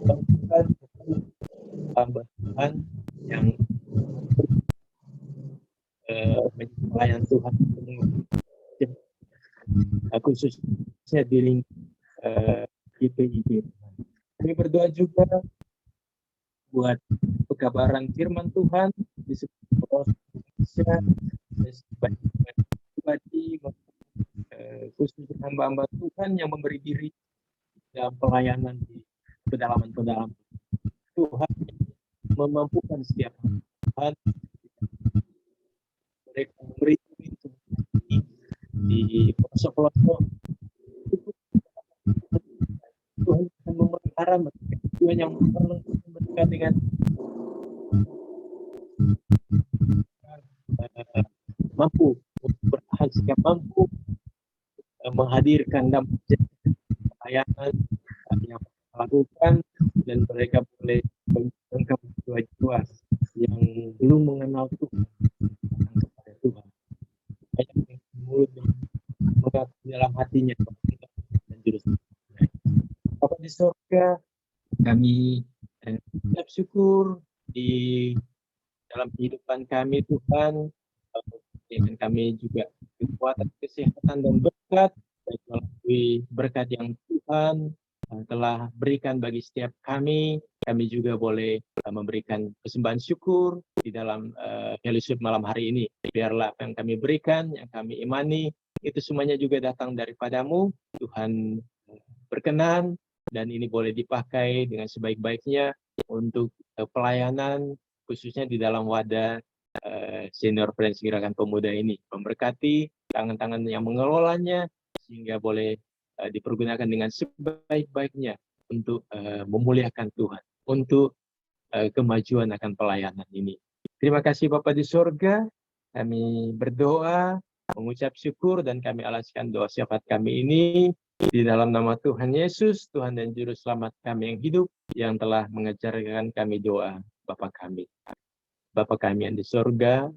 S8: Tuhan, hamba Tuhan yang menjadi pelayan Tuhan khususnya di lingkup GPIB. Kami berdoa juga buat pekabaran firman Tuhan di seluruh Indonesia, baik pribadi khususnya hamba-hamba Tuhan yang memberi diri dalam pelayanan di pedalaman-pedalaman. Tuhan memampukan setiap Tuhan mereka memberi itu di pelosok-pelosok. Tuhan akan memelihara mereka. Tuhan yang mereka dengan mampu bertahan, setiap mampu menghadirkan dampak pelayanan yang lakukan dan mereka boleh menangkap jiwa-jiwa yang belum mengenal Tuhan kepada Tuhan. Banyak yang mulut mengaku dalam hatinya dan juru selamat. Bapa di surga, kami ucap syukur di dalam kehidupan kami Tuhan, dan kami juga kekuatan, kesehatan dan berkat melalui berkat yang Tuhan telah berikan bagi setiap kami. Kami juga boleh memberikan persembahan syukur di dalam fellowship malam hari ini. Biarlah apa yang kami berikan, yang kami imani, itu semuanya juga datang daripadamu. Tuhan berkenan dan ini boleh dipakai dengan sebaik-baiknya untuk pelayanan, khususnya di dalam wadah senior Friends Gerakan Pemuda ini. Memberkati tangan-tangan yang mengelolanya sehingga boleh dipergunakan dengan sebaik-baiknya untuk memuliakan Tuhan, untuk kemajuan akan pelayanan ini. Terima kasih Bapa di surga, kami berdoa, mengucap syukur dan kami alaskan doa syafaat kami ini di dalam nama Tuhan Yesus, Tuhan dan Juru Selamat kami yang hidup, yang telah mengajarkan kami doa Bapa kami. Bapa kami yang di surga,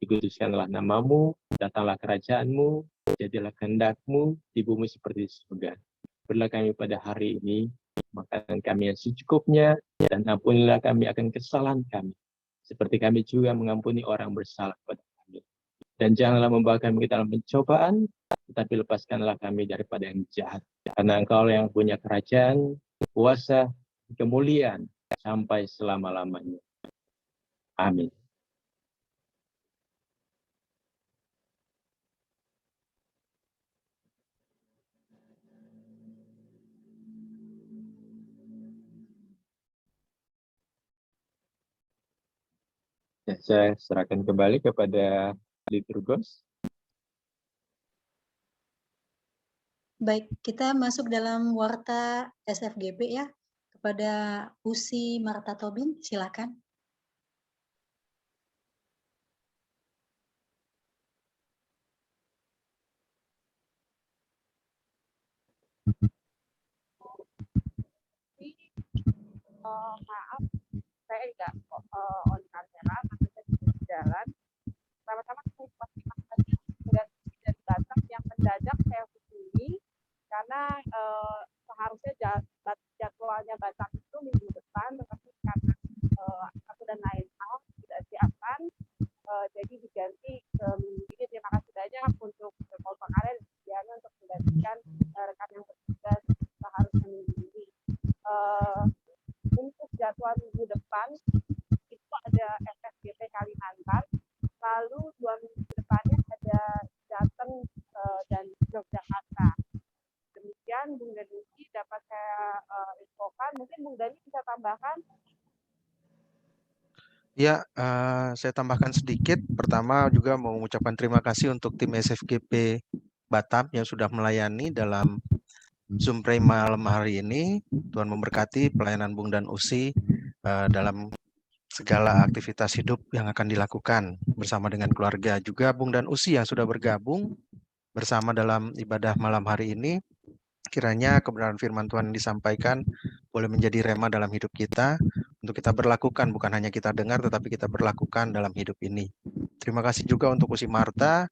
S8: dikuduskanlah namamu, datanglah kerajaanmu, jadilah kehendak-Mu di bumi seperti di surga. Berilah kami pada hari ini makanan kami yang secukupnya, dan ampunilah kami akan kesalahan kami, seperti kami juga mengampuni orang bersalah kepada kami. Dan janganlah membawa kami ke dalam pencobaan, tetapi lepaskanlah kami daripada yang jahat. Karena Engkau yang punya kerajaan, kuasa, kemuliaan sampai selama-lamanya. Amin. Ya, saya serahkan kembali kepada liturgos.
S1: Baik, kita masuk dalam warta SFGP ya. Kepada Usi Marta Tobing, silakan.
S9: Maaf, saya nggak on kamera, maka saya tidak jalan. Pertama-tama terima kasih dan datang yang mendadak saya hubungi karena seharusnya jadwalnya Batam itu minggu depan, tetapi karena satu dan lain hal tidak siapkan, jadi diganti ke minggu ini. Terima kasih banyak untuk Bapak Karen dan Diana untuk menggantikan rekan yang bertugas seharusnya minggu ini. Untuk jadwal minggu depan itu ada SFGP Kalimantan, lalu 2 minggu depannya ada Jateng dan Yogyakarta. Demikian Bung Dani dapat saya infokan. Mungkin Bung Dani bisa tambahkan.
S4: Ya, saya tambahkan sedikit. Pertama juga mau mengucapkan terima kasih untuk tim SFGP Batam yang sudah melayani dalam Zoom Pray malam hari ini. Tuhan memberkati pelayanan Bung dan Usi dalam segala aktivitas hidup yang akan dilakukan bersama dengan keluarga. Juga Bung dan Usi yang sudah bergabung bersama dalam ibadah malam hari ini. Kiranya kebenaran firman Tuhan yang disampaikan boleh menjadi rema dalam hidup kita, untuk kita berlakukan, bukan hanya kita dengar, tetapi kita berlakukan dalam hidup ini. Terima kasih juga untuk Usi Marta,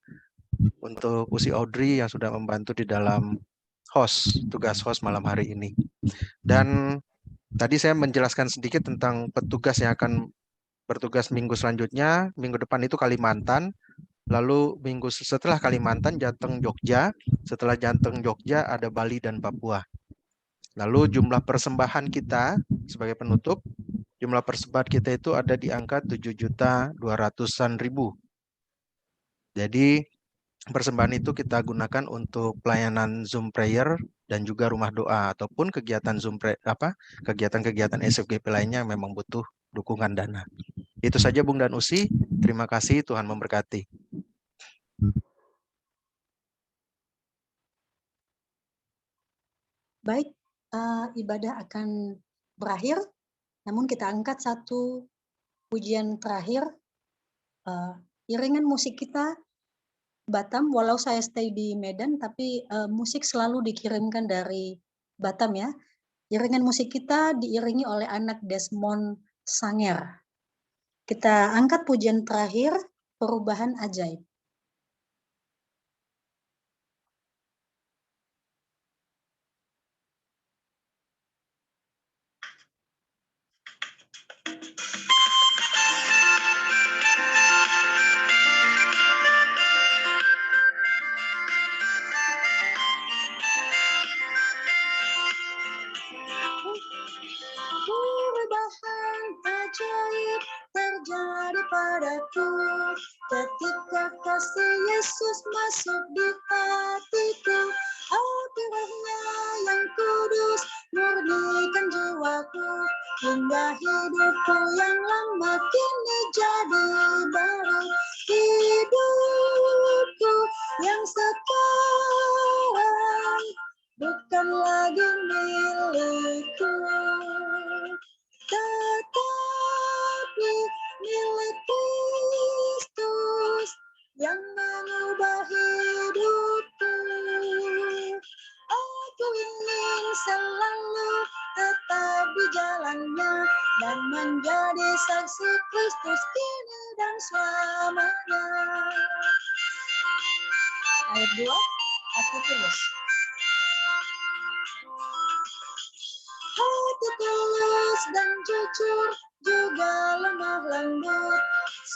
S4: untuk Usi Audrey yang sudah membantu di dalam tugas host malam hari ini. Dan tadi saya menjelaskan sedikit tentang petugas yang akan bertugas minggu selanjutnya. Minggu depan itu Kalimantan, lalu minggu setelah Kalimantan Jateng Jogja, setelah Jateng Jogja ada Bali dan Papua. Lalu jumlah persembahan kita sebagai penutup, jumlah persembahan kita itu ada di angka 7.200.000. Jadi persembahan itu kita gunakan untuk pelayanan Zoom prayer dan juga rumah doa ataupun kegiatan Zoom kegiatan-kegiatan SFGP lainnya yang memang butuh dukungan dana. Itu saja Bung dan Usi. Terima kasih, Tuhan memberkati.
S1: Baik, ibadah akan berakhir, namun kita angkat satu pujian terakhir. Iringan musik kita Batam, walau saya stay di Medan, tapi musik selalu dikirimkan dari Batam ya. Iringan musik kita diiringi oleh anak Desmond Sanger. Kita angkat pujian terakhir, Perubahan Ajaib. Perubahan ajaib terjadi padaku ketika kasih Yesus masuk di hatiku. Rohnya yang kudus murnikan jiwaku, hingga hidupku yang lama kini jadi baru. Hidupku yang sekarang bukan lagi milikku, tetapi milik Kristus yang mengubah hidupku. Aku ingin selalu tetap di jalannya dan menjadi saksi Kristus kini dan selamanya. Ayat 2, aku tulus. Hati tulus dan jujur, juga lemah lembut,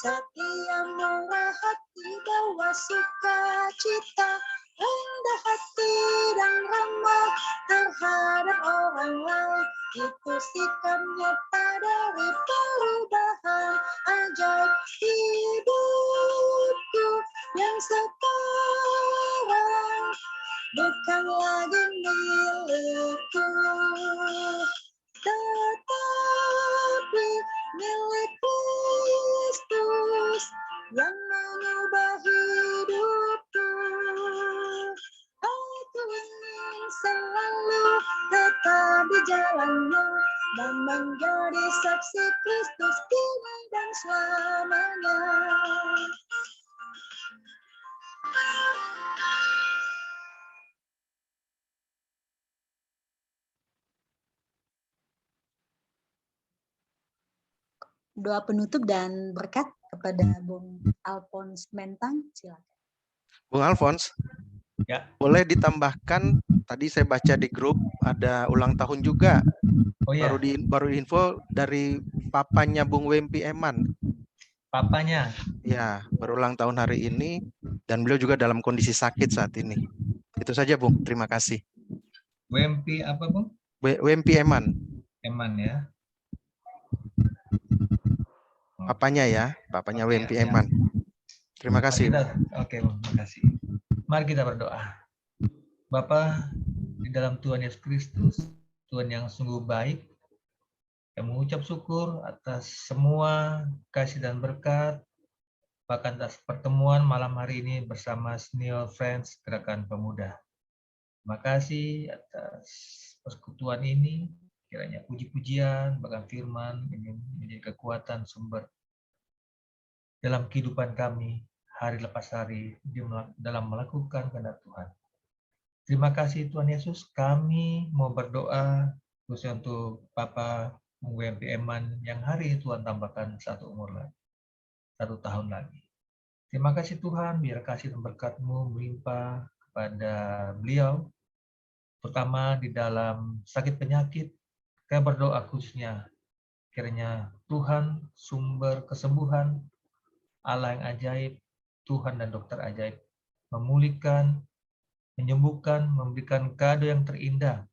S1: setia murah hati bawa sukacita, rendah hati dan ramah terhadap orang lain. Itu sikap nyata dari perubahan ajaib. Hidupku yang sekarang bukan lagi milikku, tetapi milik Kristus
S10: menjadi saksi Kristus kini dan selamanya.
S1: Doa penutup dan berkat kepada Bung Alphonse Mentang, silakan.
S4: Bung Alphonse,
S6: Ya.
S4: boleh ditambahkan, tadi saya baca di grup ada ulang tahun juga.
S6: Oh ya.
S4: Baru info dari papanya Bung Wempi Eman.
S6: Papanya.
S4: Ya, baru ulang tahun hari ini dan beliau juga dalam kondisi sakit saat ini. Itu saja, Bung. Terima kasih.
S6: WMP apa, Bung?
S4: Wempi Eman.
S6: Eman ya.
S4: Papanya ya, papanya
S6: Oke,
S4: Wempi
S6: ya.
S4: Eman. Terima kasih.
S6: Oke, Bung. Terima kasih. Mari kita berdoa. Bapa di dalam Tuhan Yesus Kristus, Tuhan yang sungguh baik, yang mengucap syukur atas semua kasih dan berkat, bahkan atas pertemuan malam hari ini bersama Senior Friends Gerakan Pemuda. Terima kasih atas persekutuan ini, kiranya puji-pujian, bahkan firman ini menjadi kekuatan sumber dalam kehidupan kami hari lepas hari dalam melakukan kehendak Tuhan. Terima kasih Tuhan Yesus, kami mau berdoa khususnya untuk Papa WMP Eman yang hari ini Tuhan tambahkan 1 tahun lagi. Terima kasih Tuhan, biar kasih dan berkat-Mu melimpah kepada beliau, terutama di dalam sakit penyakit. Kami berdoa khususnya, kiranya Tuhan sumber kesembuhan, Allah yang ajaib, Tuhan dan dokter ajaib, memulihkan, menyembuhkan, memberikan kado yang terindah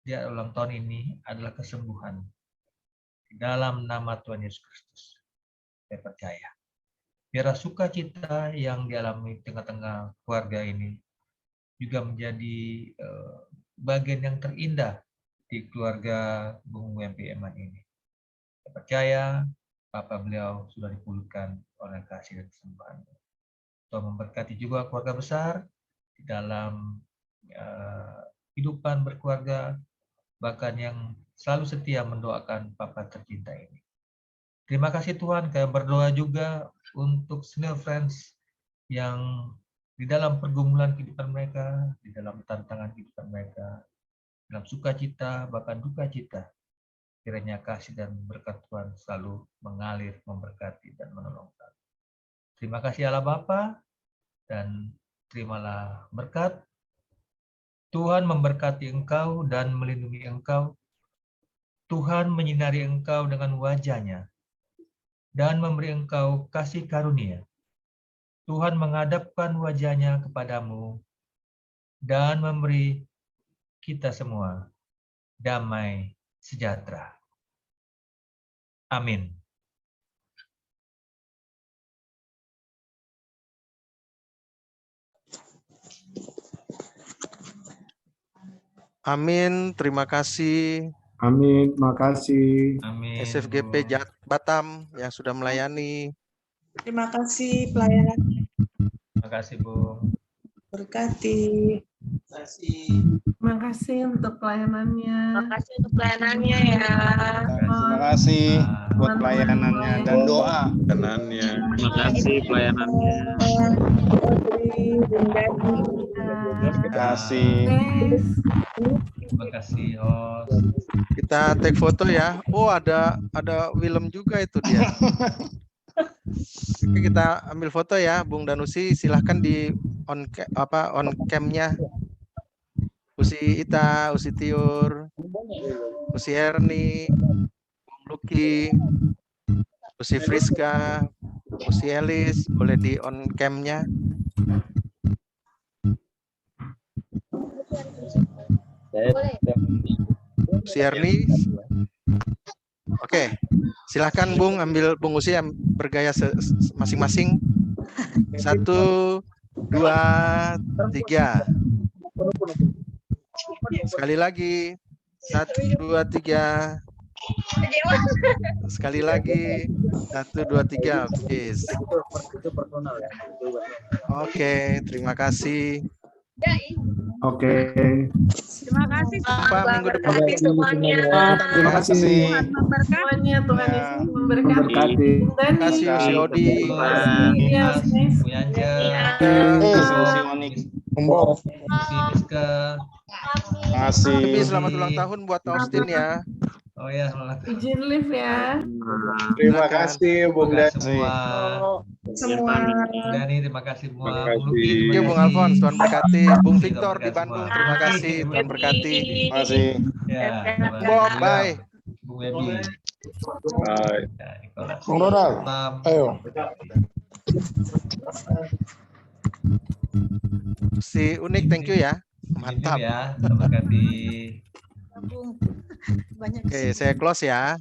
S6: di ulang tahun ini adalah kesembuhan. Di dalam nama Tuhan Yesus Kristus, saya percaya. Biar sukacita yang dialami tengah-tengah keluarga ini juga menjadi bagian yang terindah di keluarga Bung WMP Eman ini. Saya percaya Papa beliau sudah dipulihkan oleh kasih dan kesembuhan. Tuhan memberkati juga keluarga besar di dalam kehidupan berkeluarga, bahkan yang selalu setia mendoakan Papa tercinta ini. Terima kasih Tuhan, kami berdoa juga untuk Senior Friends yang di dalam pergumulan kehidupan mereka, di dalam tantangan kehidupan mereka, dalam sukacita, bahkan duka cita. Kiranya kasih dan berkat Tuhan selalu mengalir, memberkati, dan menolong kami. Terima kasih Allah Bapa, dan terimalah berkat. Tuhan memberkati engkau dan melindungi engkau. Tuhan menyinari engkau dengan wajah-Nya dan memberi engkau kasih karunia. Tuhan menghadapkan wajah-Nya kepadamu dan memberi kita semua damai sejahtera. Amin.
S4: Amin, terima kasih.
S11: Amin, makasih.
S6: Amin.
S4: SFGP Batam yang sudah melayani.
S12: Terima kasih pelayanan.
S6: Terima kasih, Bung.
S12: Berkati.
S3: Terima kasih untuk pelayanannya.
S9: Terima kasih untuk pelayanannya ya.
S13: Terima kasih buat pelayanannya dan doa.
S5: Terima kasih pelayanannya.
S13: Terima kasih.
S6: Terima kasih, host.
S4: Kita take foto ya. Oh, ada Willem juga itu dia. Oke, kita ambil foto ya, Bung Danusi. Silahkan di on cam-nya. Usi Ita, Usi Tiur, Usi Erni, Bung Luki, Usi Friska, Usi Elis, boleh di on cam-nya. Usi Erni. Oke, silahkan Bung, ambil Bung Usi bergaya masing-masing. 1, 2, 3. Sekali lagi. 1, 2, 3. Sekali lagi. 1, 2, 3. Oke, terima kasih.
S11: Oke.
S9: Terima kasih
S4: Jumpa minggu depan.
S9: semuanya.
S11: Terima kasih.
S9: Tuhan memberkati.
S3: Semuanya Tuhan Yesus memberkati.
S11: Memberkati.
S4: Terima kasih si Odi.
S3: Iya,
S6: Bu Yanja,
S13: Si Onik.
S6: si Miska.
S13: Makasih.
S4: Tapi selamat ulang tahun buat Austin ya.
S6: Oh ya, selamat.
S3: izin live ya.
S13: Terima kasih Bung
S6: Terima kasih
S13: Dasi.
S6: semua.
S12: Semua.
S6: Bung Dani, terima kasih semua.
S13: Terima
S6: Bung Luki,
S13: kasih.
S6: terima
S4: Iya Bung
S6: kasih.
S4: Alfons, Tuhan berkati. Bung
S6: Tuhan
S4: Victor di
S6: berkati
S4: Bandung,
S6: semua.
S4: terima kasih. Tuhan berkati.
S13: Terima kasih.
S6: Ya, terima
S4: Bob,
S6: kasih.
S4: bye.
S6: Bung Webi.
S13: Bye.
S6: Ya, Nicholas.
S13: Bung Donald,
S6: Salam.
S13: ayo.
S4: Si Unik, thank you ya.
S6: Thank you
S4: Mantap.
S6: ya. Terima kasih.
S1: Bung. Banyak
S4: Oke, saya close ya.